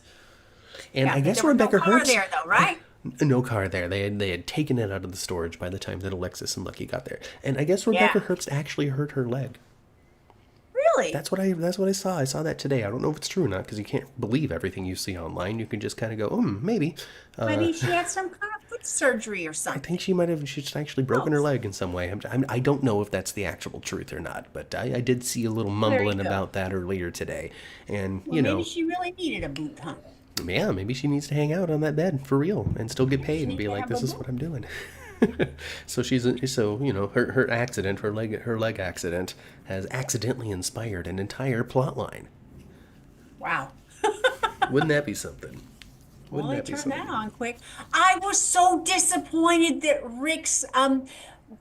And Yeah, I guess there was Rebecca no car Herbst... there though, right? No car there. They had taken it out of the storage by the time that Alexis and Lucky got there. And I guess Rebecca Herbst actually hurt her leg. Really? That's what I saw. I saw that today. I don't know if it's true or not, because you can't believe everything you see online. You can just kind of go, maybe. Maybe she had some kind of foot surgery or I something. think she's actually broken her leg in some way. I don't know if that's the actual truth or not, but I did see a little mumbling about that earlier today. And, Maybe she really needed a boot, huh? Yeah, maybe she needs to hang out on that bed for real and still get paid and be like, this is what I'm doing. So her accident, her leg accident, has accidentally inspired an entire plot line. Wow. Wouldn't that be something? Well, it turned that on quick. I was so disappointed that Rick's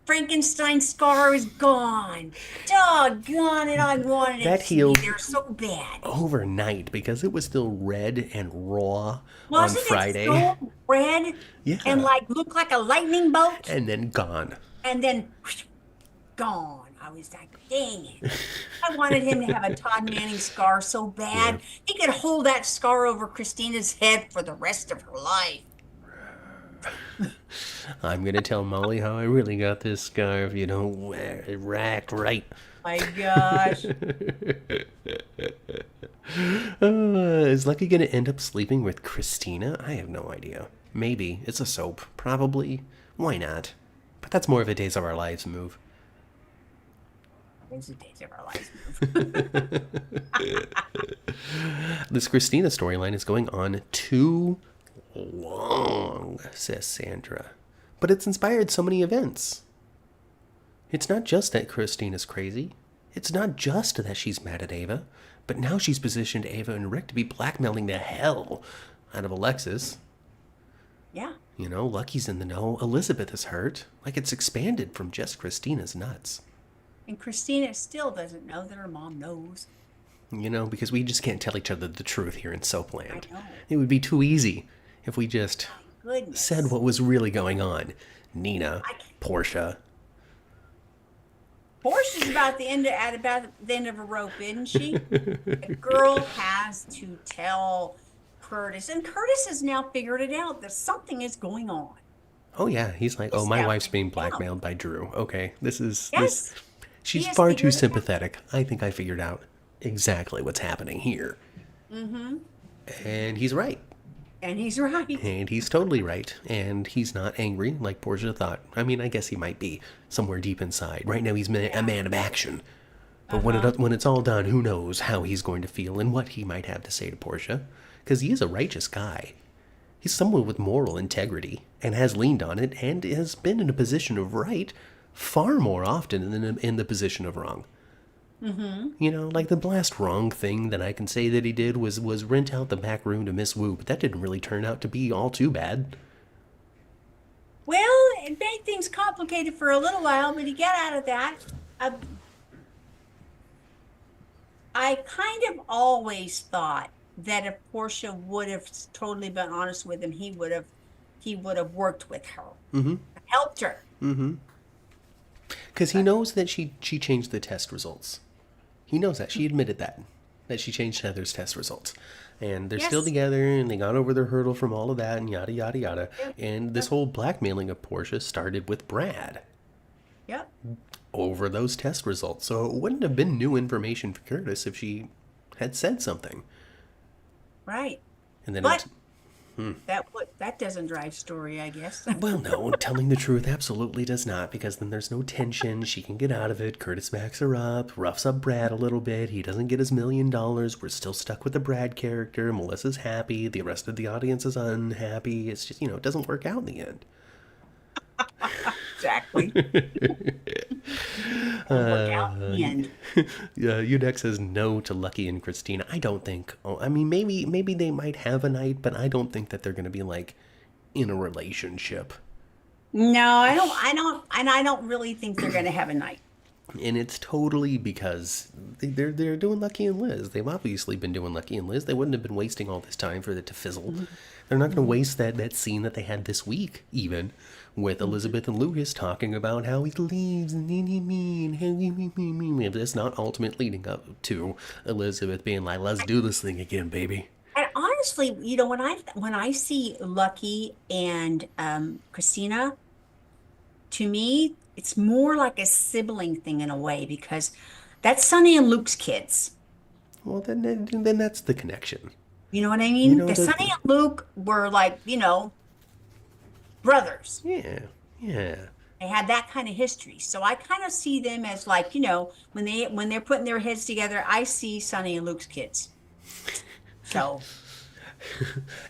Frankenstein scar is gone. Doggone it, I wanted That it to healed be there so bad. overnight because it was still red and raw Wasn't on Friday. It so red? Yeah. And looked like a lightning bolt? And then gone. And then gone. I was like, dang it. I wanted him to have a Todd Manning scar so bad. Yeah. He could hold that scar over Christina's head for the rest of her life. I'm going to tell Molly how I really got this scar if you don't wear it right. My gosh. Is Lucky going to end up sleeping with Christina? I have no idea. Maybe. It's a soap. Probably. Why not? But that's more of a Days of Our Lives move. It's the Days of Our Lives move. This Christina storyline is going on too long, says Sandra. But it's inspired so many events. It's not just that Christina's crazy. It's not just that she's mad at Ava. But now she's positioned Ava and Rick to be blackmailing the hell out of Alexis. Yeah. You know, Lucky's in the know. Elizabeth is hurt. Like, it's expanded from just Christina's nuts. And Christina still doesn't know that her mom knows. You know, because we just can't tell each other the truth here in Soapland. I know. It would be too easy if we just Goodness. said what was really going on. Nina, Porsha. Porsha's about the end of a rope, isn't she? The girl has to tell Curtis, and Curtis has now figured it out that something is going on. Oh yeah, he's like, oh, my wife's being blackmailed by Drew. Okay, this is Yes. She's far too sympathetic. I think I figured out exactly what's happening here. Mm-hmm. And he's right. And he's right. And he's totally right. And he's not angry like Porsha thought. I mean, I guess he might be somewhere deep inside. Right now he's a man of action. But when it's all done, who knows how he's going to feel and what he might have to say to Porsha. Because he is a righteous guy. He's someone with moral integrity and has leaned on it and has been in a position of right far more often than in the position of wrong. Mm-hmm. You know, like the last wrong thing that I can say that he did was rent out the back room to Miss Wu, but that didn't really turn out to be all too bad. Well, it made things complicated for a little while, but he got out of that. I kind of always thought that if Porsha would have totally been honest with him, he would have worked with her, helped her. Mm-hmm. Because he knows that she changed the test results. He knows that. She admitted that she changed Heather's test results. And they're still together, and they got over their hurdle from all of that, and yada, yada, yada. And this whole blackmailing of Porsha started with Brad. Yep. Over those test results. So it wouldn't have been new information for Curtis if she had said something. Right. And then but that doesn't drive story, I guess. Well, no, telling the truth absolutely does not, because then there's no tension. She can get out of it. Curtis backs her up, roughs up Brad a little bit. He doesn't get his $1 million. We're still stuck with the Brad character. Melissa's happy. The rest of the audience is unhappy. It's just, it doesn't work out in the end. Exactly. Work out in the end. Udex says no to Lucky and Christina. I don't think. I mean, maybe they might have a night, but I don't think that they're going to be like in a relationship. No, I don't, and I don't really think they're going to have a night. And it's totally because they're doing Lucky and Liz. They've obviously been doing Lucky and Liz. They wouldn't have been wasting all this time for it to fizzle. Mm-hmm. They're not going to waste that scene that they had this week, even, with Elizabeth and Lucas talking about how he leaves and it's not ultimate leading up to Elizabeth being like, let's do this thing again, baby. And honestly, when I see Lucky and Christina, to me, it's more like a sibling thing in a way, because that's Sonny and Luke's kids. Well, then that's the connection. You know what I mean? The Sonny and Luke were like, brothers. Yeah. They had that kind of history. So I kind of see them as like, when they're putting their heads together, I see Sonny and Luke's kids. So.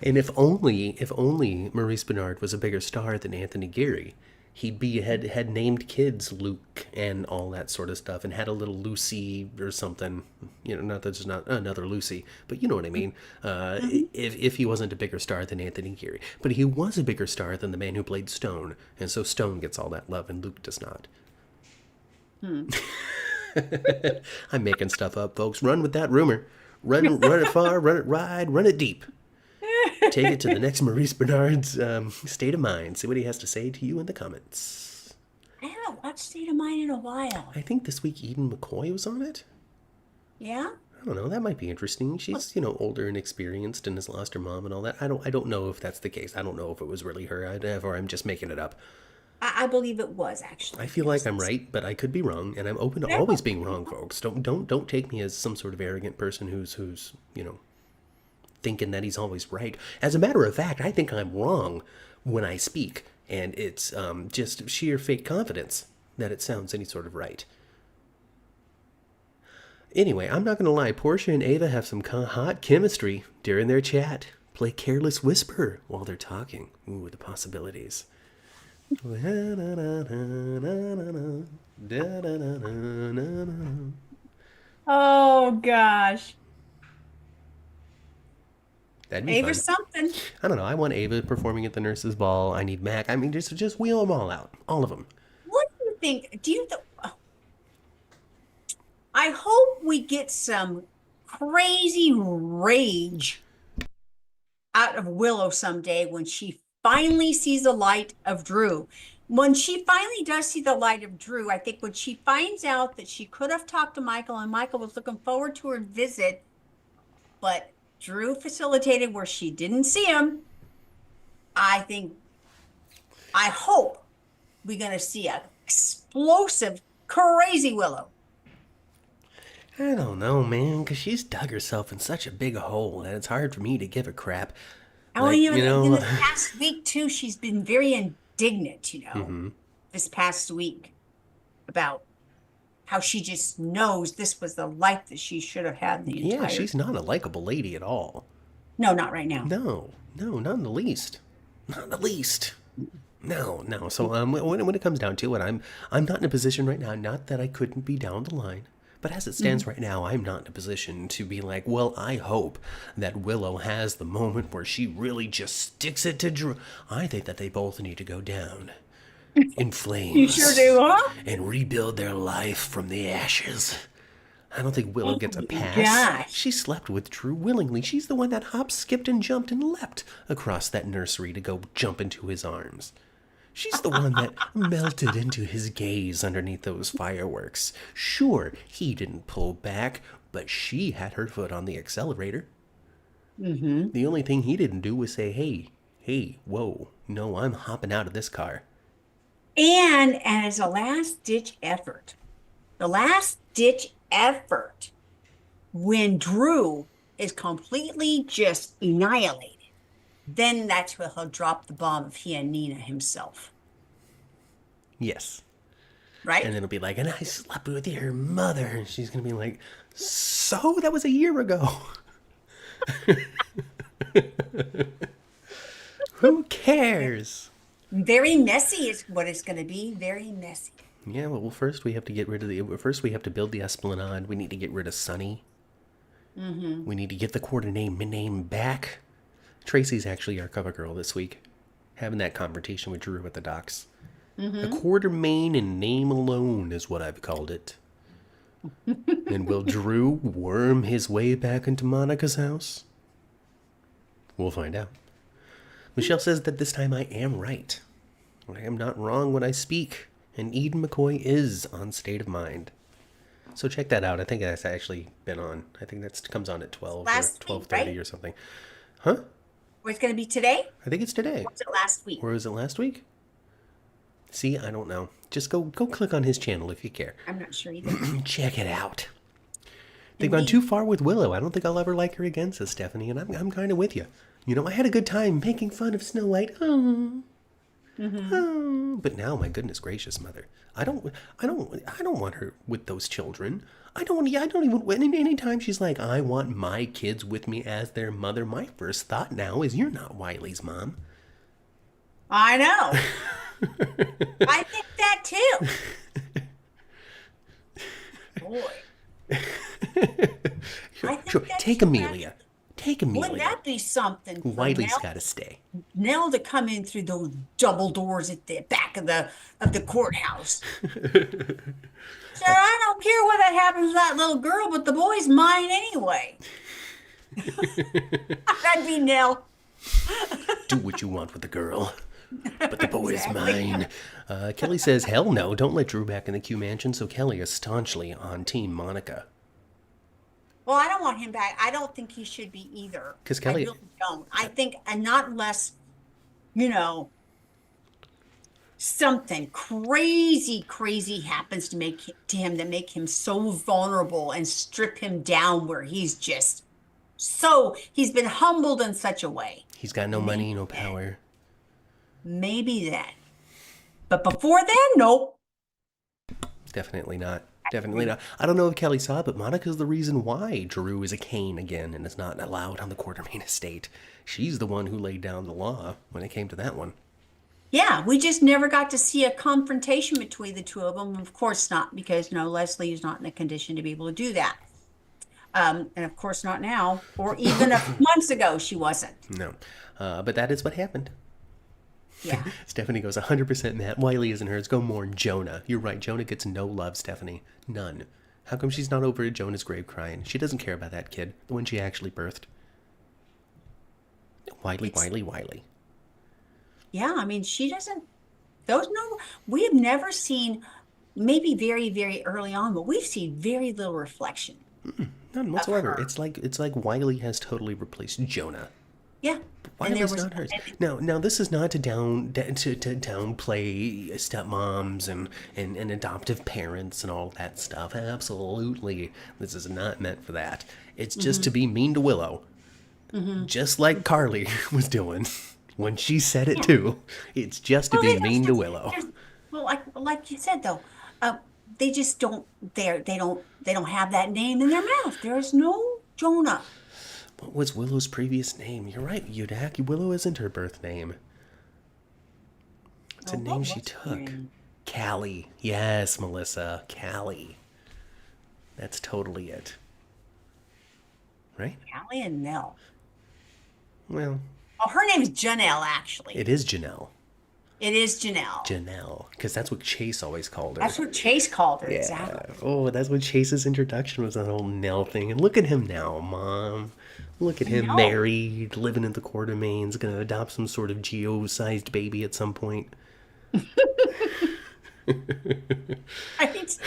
And if only Maurice Bernard was a bigger star than Anthony Geary, he'd had named kids Luke and all that sort of stuff, and had a little Lucy or something. Not that there's not another Lucy, but you know what I mean. If he wasn't a bigger star than Anthony Geary, but he was a bigger star than the man who played Stone, and so Stone gets all that love and Luke does not. I'm making stuff up, folks. Run with that rumor. Run it far, run it wide, run it deep. Take it to the next Maurice Bernard's State of Mind. See what he has to say to you in the comments. I haven't watched State of Mind in a while. I think this week Eden McCoy was on it. Yeah? I don't know. That might be interesting. She's, older and experienced and has lost her mom and all that. I don't know if that's the case. I don't know if it was really her or I'm just making it up. I believe it was, actually. I feel like I'm right, but I could be wrong, and I'm open to always being wrong, folks. Don't take me as some sort of arrogant person who's thinking that he's always right. As a matter of fact, I think I'm wrong when I speak, and it's just sheer fake confidence that it sounds any sort of right. Anyway, I'm not going to lie, Porsha and Ava have some hot chemistry during their chat. Play Careless Whisper while they're talking. Ooh, the possibilities. Oh gosh. That'd be Ava fun. something. I don't know. I want Ava performing at the nurses' ball. I need Mac. I mean, just wheel them all out, all of them. What do you think? I hope we get some crazy rage out of Willow someday when she finally sees the light of Drew. When she finally does see the light of Drew, I think when she finds out that she could have talked to Michael and Michael was looking forward to her visit, but Drew facilitated where she didn't see him. I hope we're going to see a explosive, crazy Willow. I don't know, man, because she's dug herself in such a big hole that it's hard for me to give a crap. Oh, Like, you know, in the past week too, she's been very indignant, this past week about how she just knows this was the life that she should have had the yeah, entire. she's not a likable lady at all. No, not right now. No, not in the least. Not in the least. No. So when it comes down to it, I'm not in a position right now. Not that I couldn't be down the line, but as it stands right now, I'm not in a position to be like, well, I hope that Willow has the moment where she really just sticks it to Drew. I think that they both need to go down in flames. You sure do, huh? And rebuild their life from the ashes. I don't think Willow gets a pass. Gosh. She slept with Drew willingly. She's the one that hopped, skipped, and jumped and leapt across that nursery to go jump into his arms. She's the one that melted into his gaze underneath those fireworks. Sure, he didn't pull back, but she had her foot on the accelerator. The only thing he didn't do was say, hey, whoa, no, I'm hopping out of this car. And as a last-ditch effort, when Drew is completely just annihilated, then that's where he'll drop the bomb of he and Nina himself. Yes. Right? And it'll be like, and I slept with your mother. And she's going to be like, so? That was a year ago. Who cares? Very messy is what it's going to be. Very messy. Yeah, well, first we have to get rid of first we have to build the Esplanade. We need to get rid of Sunny. We need to get the coordinate name back. Tracy's actually our cover girl this week, having that confrontation with Drew at the docks. A quarter main and name alone is what I've called it. And will Drew worm his way back into Monica's house? We'll find out. Michelle says that this time I am right. I am not wrong when I speak. And Eden McCoy is on State of Mind. So check that out. I think that's actually been on. I think that comes on at 12 Last or week, 12:30 right? or something. Huh? Or it's going to be today? I think it's today. Or was it last week? Or was it last week? See, I don't know. Just go click on his channel if you care. I'm not sure either. Check it out. They've gone too far with Willow. I don't think I'll ever like her again, says Stephanie, and I'm kind of with you. You know, I had a good time making fun of Snow White. Oh. Oh. But now, my goodness gracious, mother, I don't want her with those children. I don't even. Anytime she's like, I want my kids with me as their mother, my first thought now is, you're not Wiley's mom. I know. I think that too. Boy. Sure, take Amelia. Take Amelia. Wouldn't that be something? Wiley's got to stay. Nell to come in through those double doors at the back of the courthouse. So I don't care what happens to that little girl, but the boy's mine anyway. That'd be Nell. Do what you want with the girl, but the boy is mine. Kelly says, hell no, don't let Drew back in the Q Mansion, so Kelly is staunchly on Team Monica. Well, I don't want him back. I don't think he should be either. Because Kelly... I really don't. I think, and not unless, you know, something crazy happens to him that make him so vulnerable and strip him down where he's just So he's been humbled in such a way. He's got no Maybe money, no then. power. Maybe then. But before then, nope. Definitely not. I Definitely agree. not. I don't know if Kelly saw it, but Monica's the reason why Drew is a Kane again and is not allowed on the Quartermain estate. She's the one who laid down the law when it came to that one. Yeah, we just never got to see a confrontation between the two of them. Of course not, because Leslie is not in a condition to be able to do that. And of course not now, or even a few months ago, she wasn't. No. But that is what happened. Yeah. Stephanie goes 100% Matt. Wiley isn't hers. Go mourn Jonah. You're right. Jonah gets no love, Stephanie. None. How come she's not over at Jonah's grave crying? She doesn't care about that kid, the one she actually birthed. Wiley, It's, Wiley, Wiley. yeah, I mean, she doesn't, those no, we have never seen, maybe very, very early on, but we've seen very little reflection None of whatsoever. her. It's like Wiley has totally replaced Jonah. Yeah. And there Wiley's was, not hers. Now this is not to downplay stepmoms and adoptive parents and all that stuff. Absolutely, this is not meant for that. It's just to mm-hmm, be mean to Willow, mm-hmm. just like Carly was doing when she said it Yeah. too. It's just to Well, be mean to Willow. well, like you said though, they just don't. They don't have that name in their mouth. There is no Jonah. What was Willow's previous name? You're right, Yudak. Willow isn't her birth name. It's Oh, a what name she was her took. name? Callie. Yes, Melissa. Callie. That's totally it. Right? Callie and Nell. Well, Oh, her name's Janelle. Actually, it is Janelle. it is Janelle. Janelle. Because that's what Chase always called her. That's what Chase called her. Yeah. Exactly. Oh, that's what Chase's introduction was, that whole Nell thing. And look at him now, Mom. Look at I him know. married, living in the Quartermains, gonna adopt some sort of Geo-sized baby at some point. Right?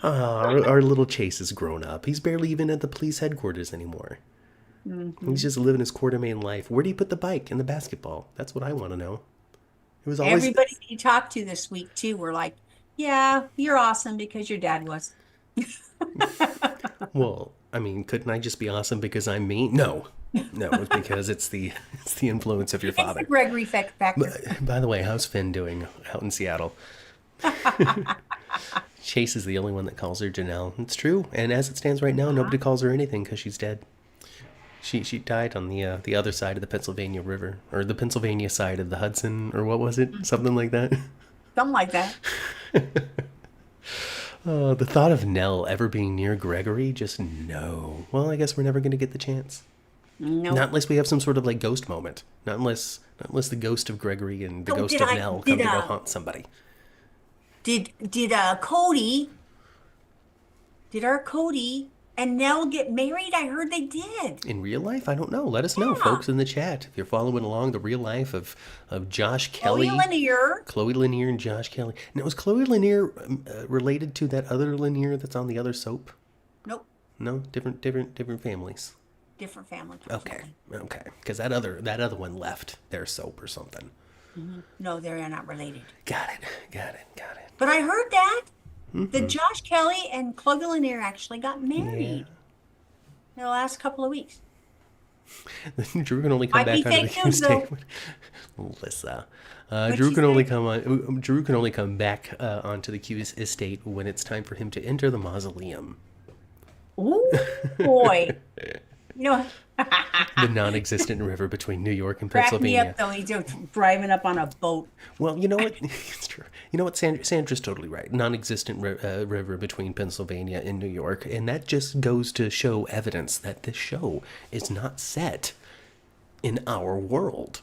Our little Chase is grown up. He's barely even at the police headquarters anymore. He's hmm just living his Quartermain life. Where do you put the bike and the basketball? That's what I want to know. It was always, Everybody he talked to this week too were like, "Yeah, you're awesome because your dad was." well, I mean, couldn't I just be awesome because I'm me? No. No, it's because it's the influence of your It's the father. Gregory factor. By the way, how's Finn doing out in Seattle? Chase is the only one that calls her Janelle. It's true. And as it stands right now, nobody calls her anything because she's dead. She died on the other side of the Pennsylvania River, or the Pennsylvania side of the Hudson, or what was it? Something like that. Something like that. The thought of Nell ever being near Gregory, just no. Well, I guess we're never going to get the chance. Not Nope. unless we have some sort of like ghost moment. Not unless the ghost of Gregory and the So ghost did of I Nell come did to go haunt somebody. did Cody did our Cody and Nell get married? I heard they did. In real life, I don't know. Let us know, Yeah. folks, in the chat. If you're following along the real life of Josh Chloe Kelly, Linear. Chloe Lanier and Josh Kelly. Now, was Chloe Lanier related to that other Lanier that's on the other soap? Nope. No, different families. Different family. Okay, Completely. okay, because that other one left their soap or something. No, they're not related. Got it. But I heard that Josh Kelly and Chloe Linear actually got Yeah. married in the last couple of weeks. Drew can only come Might be back onto the fake Q news, though. state. Melissa. What'd Drew she can only say? Drew can only come back onto the Q estate when it's time for him to enter the mausoleum. Oh boy. You know, The non-existent river between New York and crack me Pennsylvania. up though. He's just driving up on a boat. Well, you know what? It's true. You know what? Sandra's totally right. Non-existent river between Pennsylvania and New York, and that just goes to show evidence that this show is not set in our world.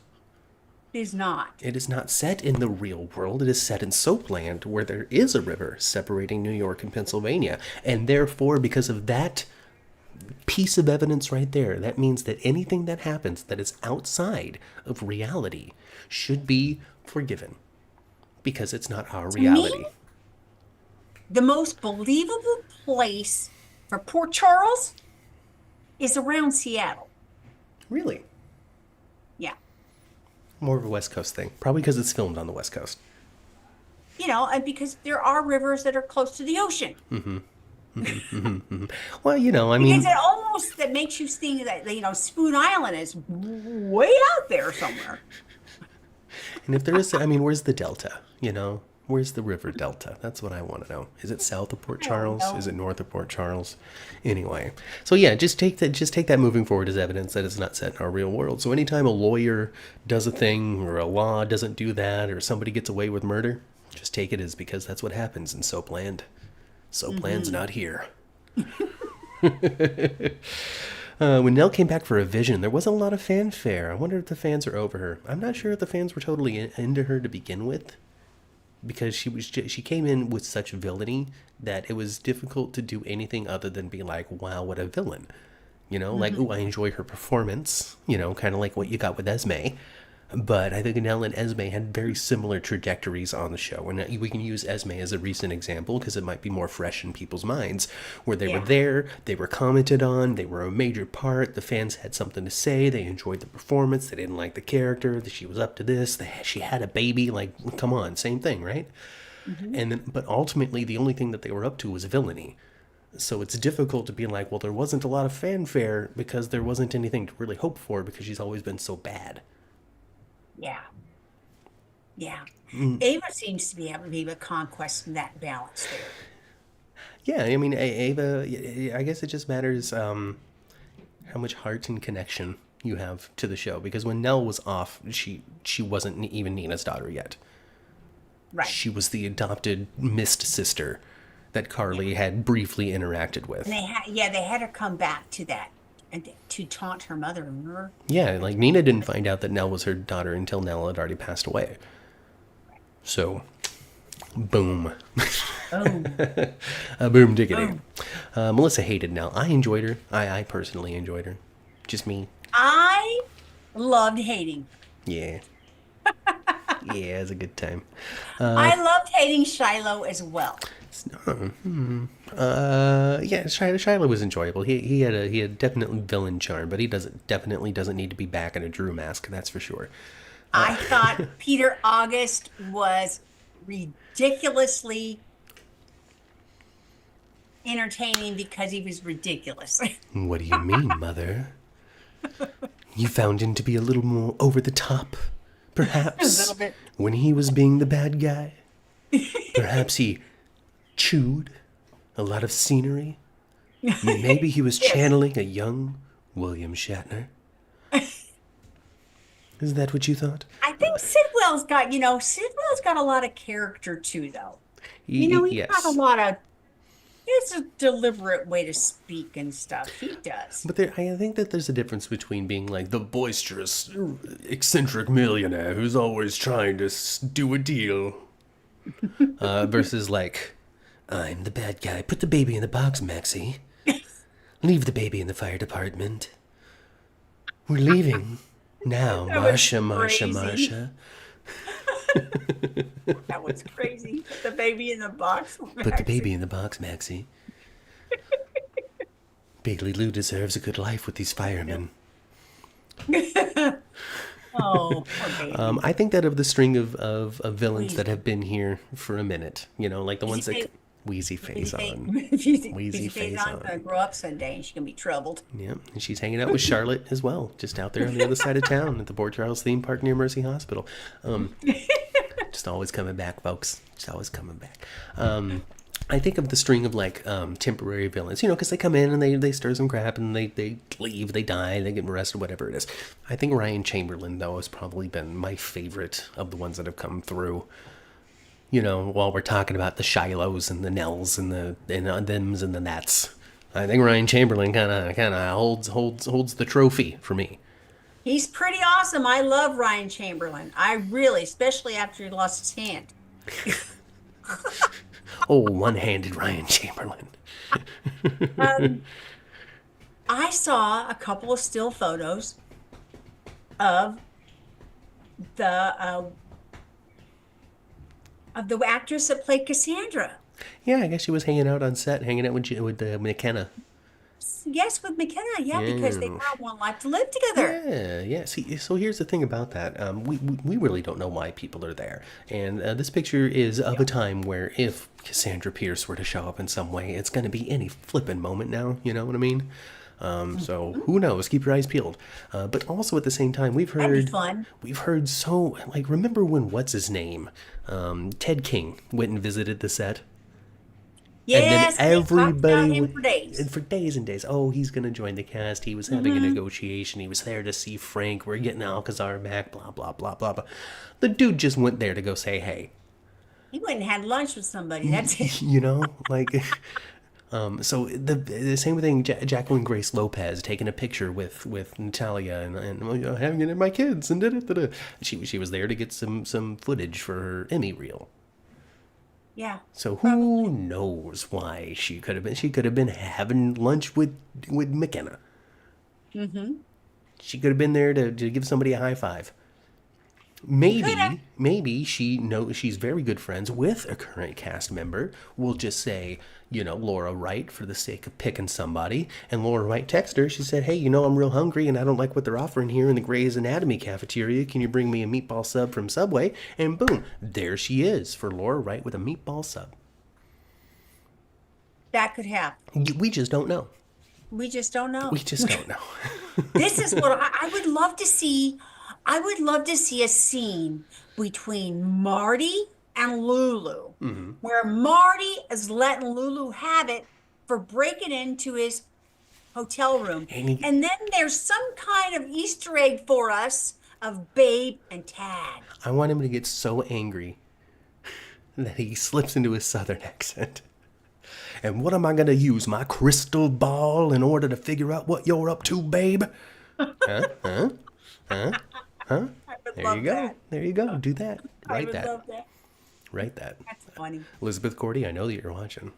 He's not. It is not set in the real world. It is set in Soapland, where there is a river separating New York and Pennsylvania, and therefore, because of that piece of evidence right there, that means that anything that happens that is outside of reality should be forgiven because it's not our To me, reality. the most believable place for Port Charles is around Seattle. Really? Yeah. More of a West Coast thing. Probably because it's filmed on the West Coast. And because there are rivers that are close to the ocean. Well, I Because mean, it almost that makes you think that Spoon Island is way out there somewhere. and if there is, I mean, where's the delta? Where's the river delta? That's what I want to know. Is it south of Port I don't Charles? Is know. it north of Port Charles? Anyway, so yeah, just take that moving forward as evidence that it's not set in our real world. So anytime a lawyer does a thing or a law doesn't do that or somebody gets away with murder, just take it as because that's what happens in Soapland. Soapland's Hmm. not here. When Nell came back for a vision, there wasn't a lot of fanfare. I wonder if the fans are over her. I'm not sure if the fans were totally into her to begin with, because she came in with such villainy that it was difficult to do anything other than be like, wow, what a villain. Like, Hmm. ooh, I enjoy her performance, kind of like what you got with Esme. But I think Nell and Esme had very similar trajectories on the show. And we can use Esme as a recent example because it might be more fresh in people's minds, where they were Yeah. there, they were commented on, they were a major part, the fans had something to say, they enjoyed the performance, they didn't like the character, that she was up to this, she had a baby, like, come on, same thing, right? Hmm. And then, but ultimately, the only thing that they were up to was villainy. So it's difficult to be like, well, there wasn't a lot of fanfare because there wasn't anything to really hope for because she's always been so bad. Yeah. Yeah. Ava seems to be able to be a conquest in that balance there. Yeah, I mean, Ava, I guess it just matters how much heart and connection you have to the show. Because when Nell was off, she wasn't even Nina's daughter yet. Right. She was the adopted missed sister that Yeah. Carly had briefly interacted And with. they had her come back to that and to taunt her mother, remember? Yeah, like Nina didn't find out that Nell was her daughter until Nell had already passed away. So, boom. Oh, Boom diggity. oh. Melissa hated Nell. I enjoyed her. I personally enjoyed her. Just me. I loved hating. Yeah. Yeah, it was a good time. I loved hating Shiloh as well. Yeah, Shiloh was enjoyable. He had definitely villain charm, but he definitely doesn't need to be back in a Drew mask. That's for sure. I thought Peter August was ridiculously entertaining because he was ridiculous. What do you mean, Mother? You found him to be a little more over the top, A little perhaps, bit. when he was being the bad guy. Perhaps he chewed a lot of scenery. Maybe he was Yes. channeling a young William Shatner. Is that what you thought? I think Sidwell's got a lot of character too, though. He's got a Yes. lot of, it's a deliberate way to speak and stuff. He does. But I think that there's a difference between being like the boisterous, eccentric millionaire who's always trying to do a deal, versus like, I'm the bad guy. Put the baby in the box, Maxie. Leave the baby in the fire department. We're leaving. Now, That was Marcia, Marcia, crazy. Marcia. That was crazy. Put the baby in the box, Put the baby Maxie. in the box, Maxie. Bailey Lou deserves a good life with these firemen. Oh, poor baby. I think that of the string of villains that Wheezy. have been here for a minute, like the Wheezy ones that face, Wheezy Wheezy face face, on. Wheezy Wheezy face face on. Gonna on. grow up someday and she's gonna be troubled. Yep, and she's hanging out with Charlotte as well, just out there on the other side of town at the Port Charles theme park near Mercy Hospital. Um, just always coming back, folks. Just always coming back. I think of the string of like temporary villains, because they come in and they stir some crap and they leave, they die, they get arrested, whatever it is. I think Ryan Chamberlain though has probably been my favorite of the ones that have come through. While we're talking about the Shilohs and the Nells and the thems and the nats, I think Ryan Chamberlain kind of holds the trophy for me. He's pretty awesome. I love Ryan Chamberlain. I really, especially after he lost his hand. Oh, one-handed Ryan Chamberlain. Um, I saw a couple of still photos of the uh, the actress that played Cassandra. Yeah, I guess she was hanging out on set, hanging out with McKenna. Yes, with McKenna. Yeah, because they Yeah. have one life to live together. Yeah, yeah. See, so here's the thing about that. We really don't know why people are there. And this picture is of a time where if Cassandra Pierce were to show up in some way, it's going to be any flippin' moment now. You know what I mean? So who knows? Keep your eyes peeled. But also at the same time, That'd be fun. we've heard so like remember when what's his name, Ted King went and visited the set. And then Yes, they talked about everybody, him for days. and for days and days, oh, he's going to join the cast. He was having a negotiation. He was there to see Frank. We're getting Alcazar back, blah, blah, blah, blah, blah. The dude just went there to go say, hey, He went and had lunch with somebody. That's it. you know, like, so the same thing, Jacqueline Grace Lopez taking a picture with Natalia and well, you know, having it in my kids and da-da-da-da. She was there to get some footage for her Emmy reel. Yeah. So who knows why she could have been? She could have been having lunch with McKenna. She could have been there to give somebody a high five. Maybe she knows she's very good friends with a current cast member. We'll just say, you know, Laura Wright for the sake of picking somebody. And Laura Wright texted her. She said, hey, you know, I'm real hungry and I don't like what they're offering here in the Grey's Anatomy cafeteria. Can you bring me a meatball sub from Subway? And boom, there she is for Laura Wright with a meatball sub. That could happen. We just don't know. We just don't know. We just don't know. This is what I would love to see. I would love to see a scene between Marty and Lulu, where Marty is letting Lulu have it for breaking into his hotel room. And then there's some kind of Easter egg for us of Babe and Tad. I want him to get so angry that he slips into his southern accent. And what am I going to use? My crystal ball in order to figure out what you're up to, babe? Huh? Huh? Huh? Huh? I would There love you go. that. There you go. Do that. I Write would that. love that. Write that. That's funny. Elizabeth Cordy, I know that you're watching.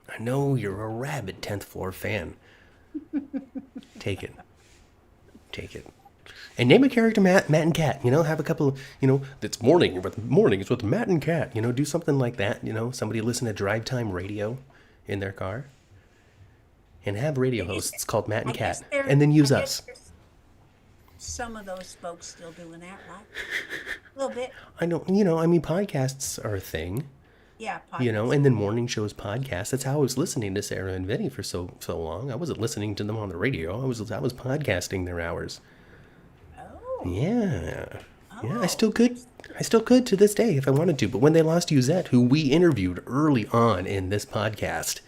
I know you're a rabid 10th floor fan. Take it. Take it. And name a character Matt and Cat. You know, have a couple, you know, it's morning it's with Matt and Cat. You know, do something like that. You know, somebody listen to drive time radio in their car. And have radio hosts called Matt and Cat. And then use us. Some of those folks still doing that, right? A little bit. I know, you know, I mean, podcasts are a thing. Yeah, You know, and then morning shows podcasts. That's how I was listening to Sarah and Vinny for so long. I wasn't listening to them on the radio. I was podcasting their hours. Oh. Yeah. Yeah, I still could. I still could to this day if I wanted to. But when they lost Uzette, who we interviewed early on in this podcast,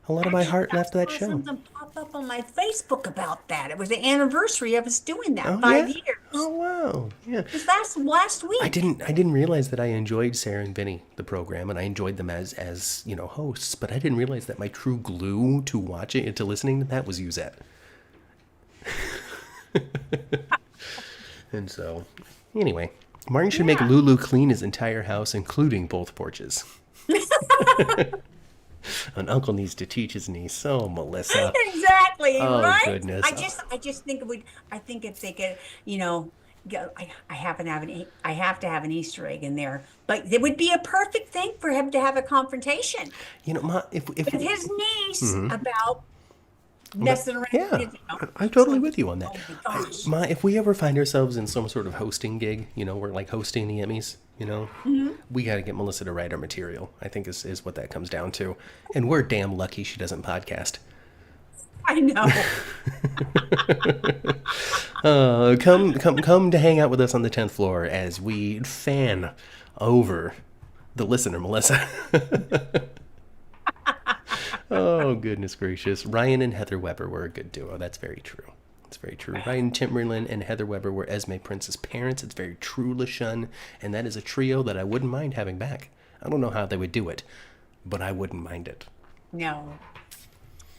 a lot of my heart left that show. Something popped up on my Facebook about that. It was the anniversary of us doing that. Oh, 5 yeah? years. Oh wow. Yeah. It was last week. I didn't realize that I enjoyed Sarah and Vinny, the program, and I enjoyed them as you know, hosts, but I didn't realize that my true glue to watching and to listening to that was Uzette. And so, anyway, Martin should make Lulu clean his entire house, including both porches. An uncle needs to teach his niece. Oh, Melissa. Exactly, Oh, right? goodness. I just think it would. I think if they could, you know, I happen to have I have to have an Easter egg in there, but it would be a perfect thing for him to have a confrontation You know, if with his niece about messing around. yeah, with, you know. I'm totally with you on that. Oh my gosh. If we ever find ourselves in some sort of hosting gig, you know, we're like hosting the Emmys, you know, we got to get Melissa to write our material, I think is what that comes down to. And we're damn lucky she doesn't podcast. I know. Come to hang out with us on the 10th floor as we fan over the listener, Melissa. Oh, goodness gracious. Ryan and Heather Weber were a good duo. That's very true. It's very true. Ryan Timberlin and Heather Weber were Esme Prince's parents. It's very true, LaShun. And that is a trio that I wouldn't mind having back. I don't know how they would do it, but I wouldn't mind it. No.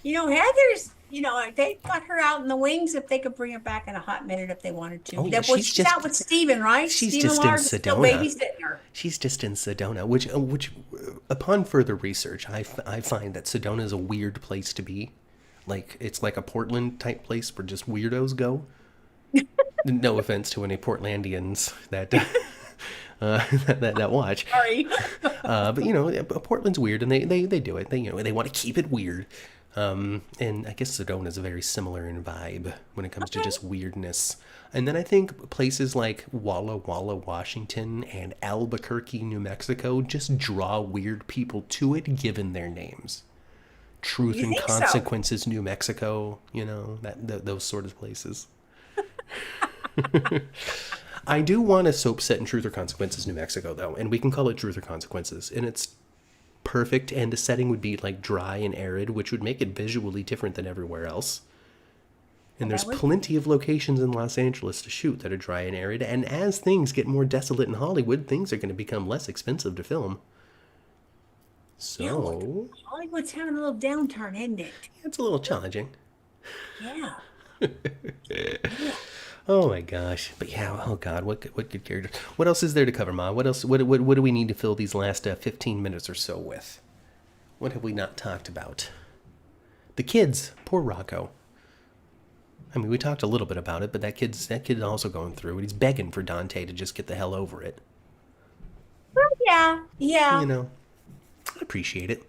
You know, Heather's, you know, they got her out in the wings if they could bring her back in a hot minute if they wanted to. Oh, yeah, she's out with Steven, right? She's Steven just in Lars is still Sedona. babysitting her. She's just in Sedona, which upon further research, I find that Sedona is a weird place to be. Like, it's like a Portland type place where just weirdos go. No offense to any Portlandians that that watch. Sorry. But you know, Portland's weird, and they do it. They want to keep it weird. And I guess Sedona is very similar in vibe when it comes to Okay. just weirdness. And then I think places like Walla Walla, Washington, and Albuquerque, New Mexico just draw weird people to it given their names. Truth You and think so? Consequences, New Mexico, those sort of places. I do want a soap set in Truth or Consequences, New Mexico, though, and we can call it Truth or Consequences. And it's perfect, and the setting would be like dry and arid, which would make it visually different than everywhere else. And Well, there's that would. plenty of locations in Los Angeles to shoot that are dry and arid. And as things get more desolate in Hollywood, things are going to become less expensive to film. Yeah, look, So, Hollywood's having a little downturn, isn't it? it's a little challenging. Yeah. Yeah. Oh my gosh! But yeah, oh god, what good characters? What else is there to cover, Ma? What else? What do we need to fill these last 15 minutes or so with? What have we not talked about? The kids, poor Rocco. I mean, we talked a little bit about it, but that kid's also going through it. He's begging for Dante to just get the hell over it. Yeah. You Yeah. know, I appreciate it.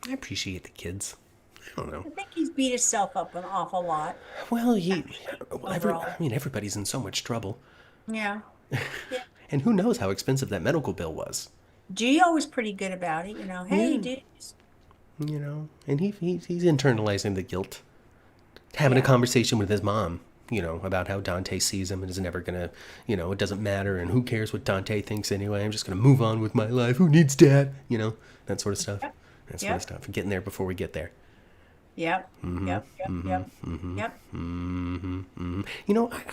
I appreciate the kids. I don't know. I think he's beat himself up an awful lot Well, I overall. mean, everybody's in so much trouble, Yeah. Yeah. and who knows how expensive that medical bill was. Gio was pretty good about it, hey, Yeah, dude. and he's internalizing the guilt, having a Yeah. conversation with his mom, about how Dante sees him and is never gonna, it doesn't matter, and who cares what Dante thinks anyway. I'm just gonna move on with my life. Who needs dad? That sort of stuff. Yep. That sort of Yep. stuff. Getting there before we get there. Yep. Yep. Yep. Yep. Yep.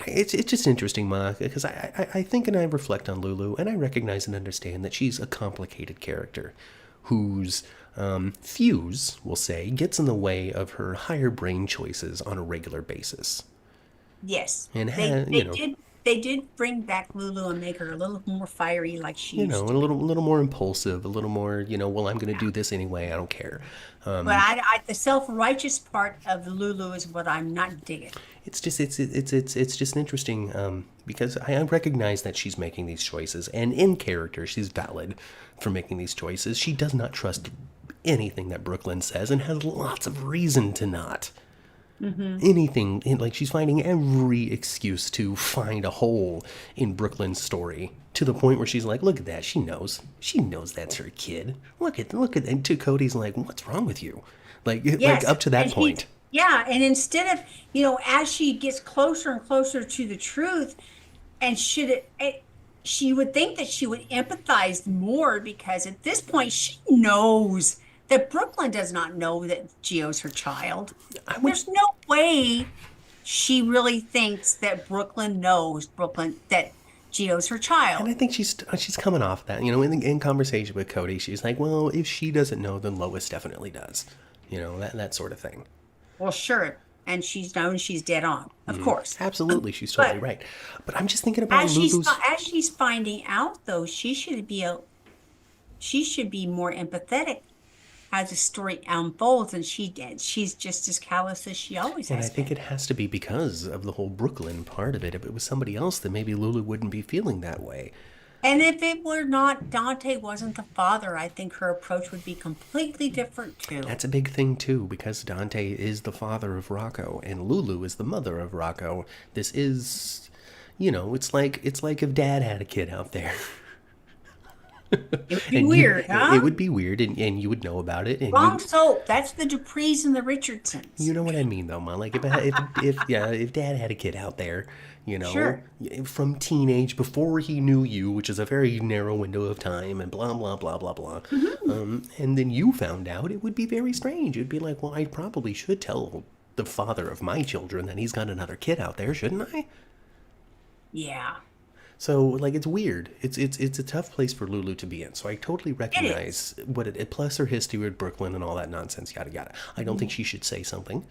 It's just interesting, Ma, because I think and I reflect on Lulu, and I recognize and understand that she's a complicated character whose fuse, we'll say, gets in the way of her higher brain choices on a regular basis. Yes. And, They did bring back Lulu and make her a little more fiery like she used a to be. little more impulsive, a little more, well, I'm going to do this anyway. I don't care. But the self-righteous part of Lulu is what I'm not digging. It's just interesting because I recognize that she's making these choices, and in character, she's valid for making these choices. She does not trust anything that Brooklyn says, and has lots of reason to not. Anything, like she's finding every excuse to find a hole in Brooklyn's story, to the point where she's like, look at that, she knows that's her kid. Look at, and to Cody's like, what's wrong with you? Like Yes. up to that point. Yeah. And instead of, as she gets closer and closer to the truth, and she would think that she would empathize more because at this point she knows that Brooklyn does not know that Gio's her child. I would There's no way she really thinks that Brooklyn that Gio's her And child. I think she's coming off that, in conversation with Cody, she's like, well, if she doesn't know, then Lois definitely does, that sort of thing. Well, sure. And she's known she's dead on, of course. Absolutely, she's totally But right. But I'm just thinking about Lulu's. as she's finding out though, she should be more empathetic as the story unfolds, and she's just as callous as she always And I has think been. it has to be because of the whole Brooklyn part of it. If it was somebody else, then maybe Lulu wouldn't be feeling that way. And if it were not Dante wasn't the father, I think her approach would be completely different too. That's a big thing too, because Dante is the father of Rocco, and Lulu is the mother of Rocco. This is, it's like if Dad had a kid out there. It would be And weird, it huh? would be weird, and you would know about it, and Wrong soap. That's the Duprees and the Richardsons. you know what I mean, though, Man. Like if Dad had a kid out there, Sure. from teenage before he knew you, which is a very narrow window of time, and blah blah blah blah blah, and then you found out, it would be very strange. It'd be like, well, I probably should tell the father of my children that he's got another kid out there, shouldn't I? Yeah, So like it's weird. It's a tough place for Lulu to be in. So I totally it is. recognize what it plus her history with Brooklyn and all that nonsense, yada yada. I don't think she should say something,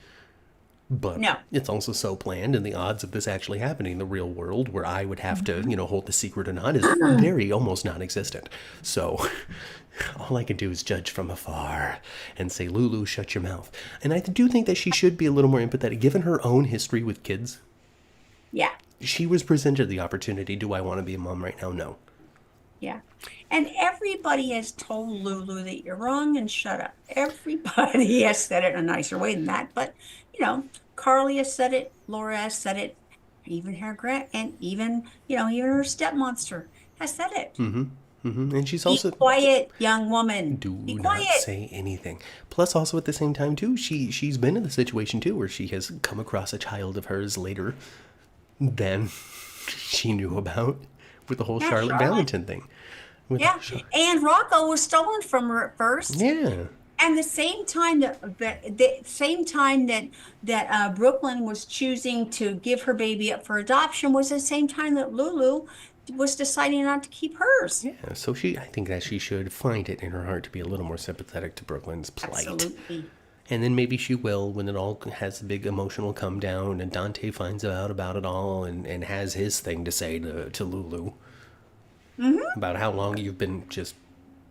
but No. it's also so planned, and the odds of this actually happening in the real world, where I would have to hold the secret or not, is very almost non-existent. So all I can do is judge from afar and say, Lulu, shut your mouth. And I do think that she should be a little more empathetic, given her own history with kids. Yeah. She was presented the opportunity. Do I want to be a mom right now? No. Yeah. And everybody has told Lulu that you're wrong and shut up. Everybody has said it in a nicer way than that. But, Carly has said it, Laura has said it, even her and even her stepmonster has said it. And she's Be also, quiet, young woman. do Be not quiet. say anything. Plus, also at the same time, too, she's been in the situation, too, where she has come across a child of hers later than she knew about with the whole Yeah, Charlotte Charlotte. Valentin thing. With Yeah. And Rocco was stolen from her at first. Yeah. And the same time that Brooklyn was choosing to give her baby up for adoption was the same time that Lulu was deciding not to keep hers. Yeah, so I think that she should find it in her heart to be a little more sympathetic to Brooklyn's plight. Absolutely. And then maybe she will when it all has a big emotional come down and Dante finds out about it all and has his thing to say to Lulu about how long you've been just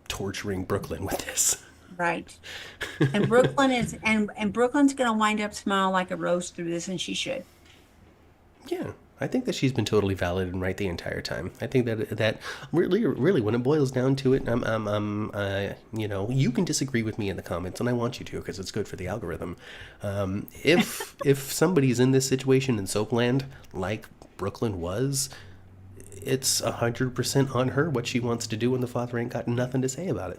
torturing Brooklyn with this. Right. And Brooklyn's gonna wind up smiling like a rose through this, and she should. Yeah, I think that she's been totally valid and right the entire time. I think that really, when it boils down to it, you can disagree with me in the comments, and I want you to because it's good for the algorithm. If somebody's in this situation in Soapland, like Brooklyn was, it's 100% on her what she wants to do, and the father ain't got nothing to say about it.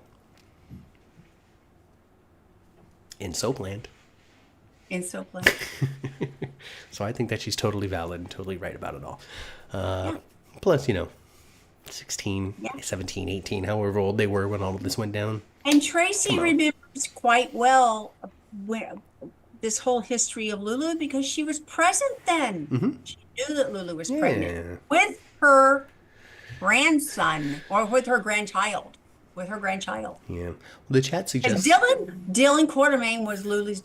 In Soapland. In Soapland. So I think that she's totally valid and totally right about it all. Yeah. Plus, 16, Yeah. 17, 18, however old they were when all of this went down. And Tracy remembers quite well this whole history of Lulu because she was present then. She knew that Lulu was pregnant with her grandson or with her grandchild. With her grandchild. Yeah. Well, the chat suggests... Dylan Quartermain was Lulu's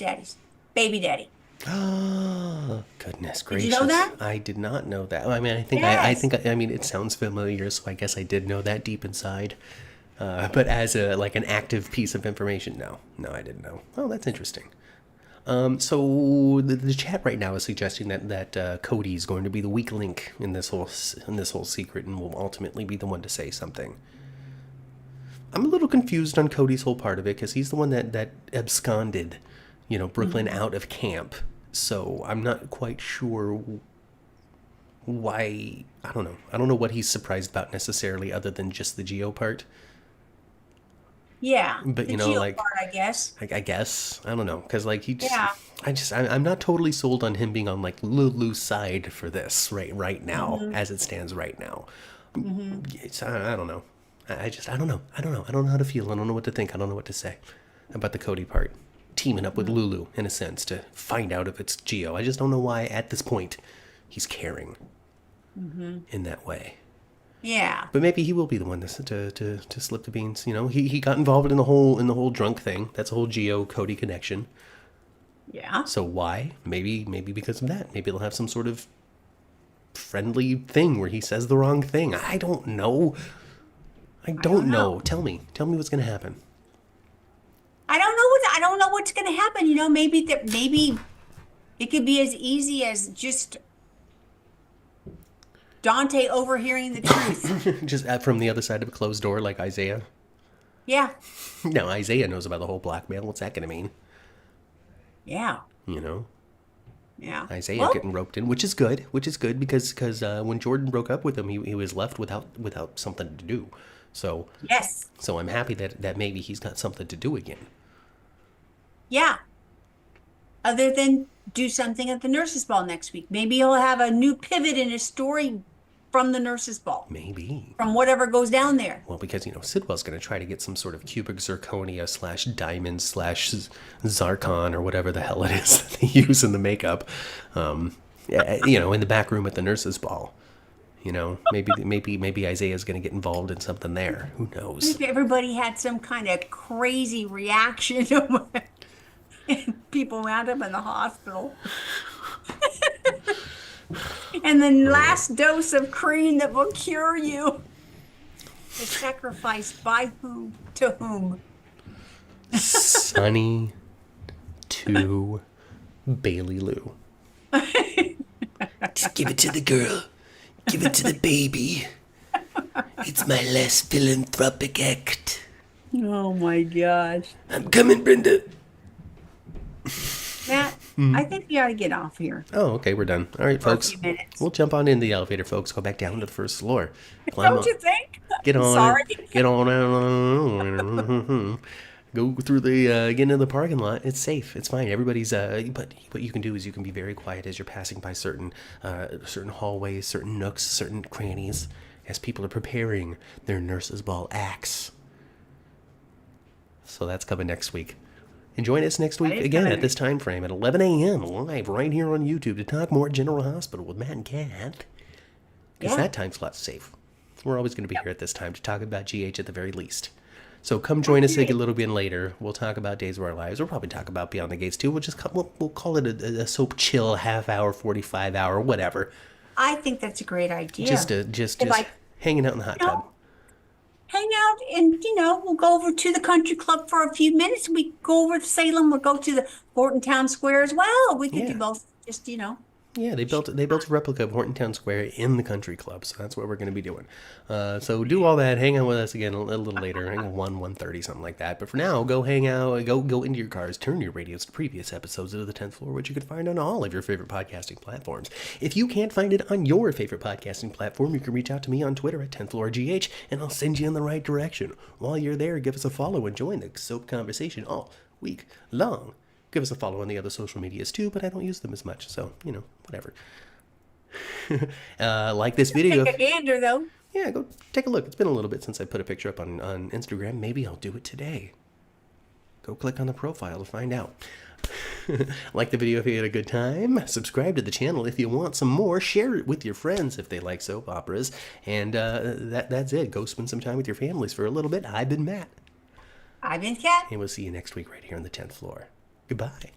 baby daddy. Oh, goodness gracious. Did you know that? I did not know that. I mean, Yes. I mean, it sounds familiar, so I guess I did know that deep inside. But as an active piece of information, no, I didn't know. Oh, that's interesting. So the chat right now is suggesting that Cody's going to be the weak link in this whole secret and will ultimately be the one to say something. I'm a little confused on Cody's whole part of it because he's the one that absconded, Brooklyn out of camp. So I'm not quite sure why. I don't know. I don't know what he's surprised about necessarily, other than just the Geo part. Yeah, But the Geo part, I guess. I guess I don't know because he just. Yeah. I'm not totally sold on him being on Lulu's side for this right now as it stands right now. I don't know. I don't know. I don't know how to feel. I don't know what to think. I don't know what to say about the Cody part. Teaming up with Lulu, in a sense, to find out if it's Geo. I just don't know why, at this point, he's caring in that way. Yeah. But maybe he will be the one to slip the beans. He got involved in the whole drunk thing. That's a whole Geo Cody connection. Yeah. So why? Maybe because of that. Maybe they'll have some sort of friendly thing where he says the wrong thing. I don't know. I don't know. Tell me what's going to happen. I don't know what's going to happen. Maybe it could be as easy as just Dante overhearing the truth. Just from the other side of a closed door, like Isaiah. Yeah. Now Isaiah knows about the whole blackmail. What's that going to mean? Yeah. Yeah. Isaiah getting roped in, which is good because when Jordan broke up with him, he was left without something to do. So Yes. So I'm happy that maybe he's got something to do again. Yeah. Other than do something at the nurses' ball next week. Maybe he'll have a new pivot in his story from the nurses' ball. Maybe. From whatever goes down there. Well, because, Sidwell's going to try to get some sort of cubic zirconia / diamond / Zarkon or whatever the hell it is that they use in the makeup, in the back room at the nurses' ball. Maybe Isaiah's going to get involved in something there. Who knows? If everybody had some kind of crazy reaction and people wound up in the hospital. And the last dose of cream that will cure you is sacrificed by whom to whom? Sonny to Bailey Lou. Just give it to the girl. Give it to the baby. It's my last philanthropic act. Oh my gosh. I'm coming, Brenda. Matt, I think we ought to get off here Oh, okay, we're done. All right, for a folks. few minutes. We'll jump on in the elevator, folks. Go back down to the first floor. Climb Don't on. you think? Get I'm on sorry. it. Get on out. Go through the get into the parking lot. It's safe. It's fine. Everybody's but what you can do is you can be very quiet as you're passing by certain hallways, certain nooks, certain crannies, as people are preparing their nurses' ball acts. So that's coming next week. And join us next week again at this time frame at 11 a.m. live right here on YouTube to talk more General Hospital with Matt and Kat. Because that time slot's safe. We're always going to be here at this time to talk about GH at the very least. So come join us a little bit later. We'll talk about Days of Our Lives. We'll probably talk about Beyond the Gates too. We'll call it a soap chill half hour, 45 hour, whatever. I think that's a great idea. Just hanging out in the hot tub. Hang out and, we'll go over to the country club for a few minutes. We go over to Salem. We'll go to the Horton Town Square as well. We could do both, just. Yeah, they built a replica of Horton Town Square in the country club, so that's what we're going to be doing. So do all that. Hang out with us again a little later. Hang on 1:30, something like that. But for now, go hang out. Go into your cars. Turn your radios to previous episodes of the 10th Floor, which you can find on all of your favorite podcasting platforms. If you can't find it on your favorite podcasting platform, you can reach out to me on Twitter at 10thFloorGH, and I'll send you in the right direction. While you're there, give us a follow and join the soap conversation all week long. Give us a follow on the other social medias too, but I don't use them as much, so, whatever. Like this video. Take a gander, though. Yeah, go take a look. It's been a little bit since I put a picture up on Instagram. Maybe I'll do it today. Go click on the profile to find out. Like the video if you had a good time. Subscribe to the channel if you want some more. Share it with your friends if they like soap operas. And that's it. Go spend some time with your families for a little bit. I've been Matt. I've been Kat. And we'll see you next week right here on the 10th floor. Goodbye.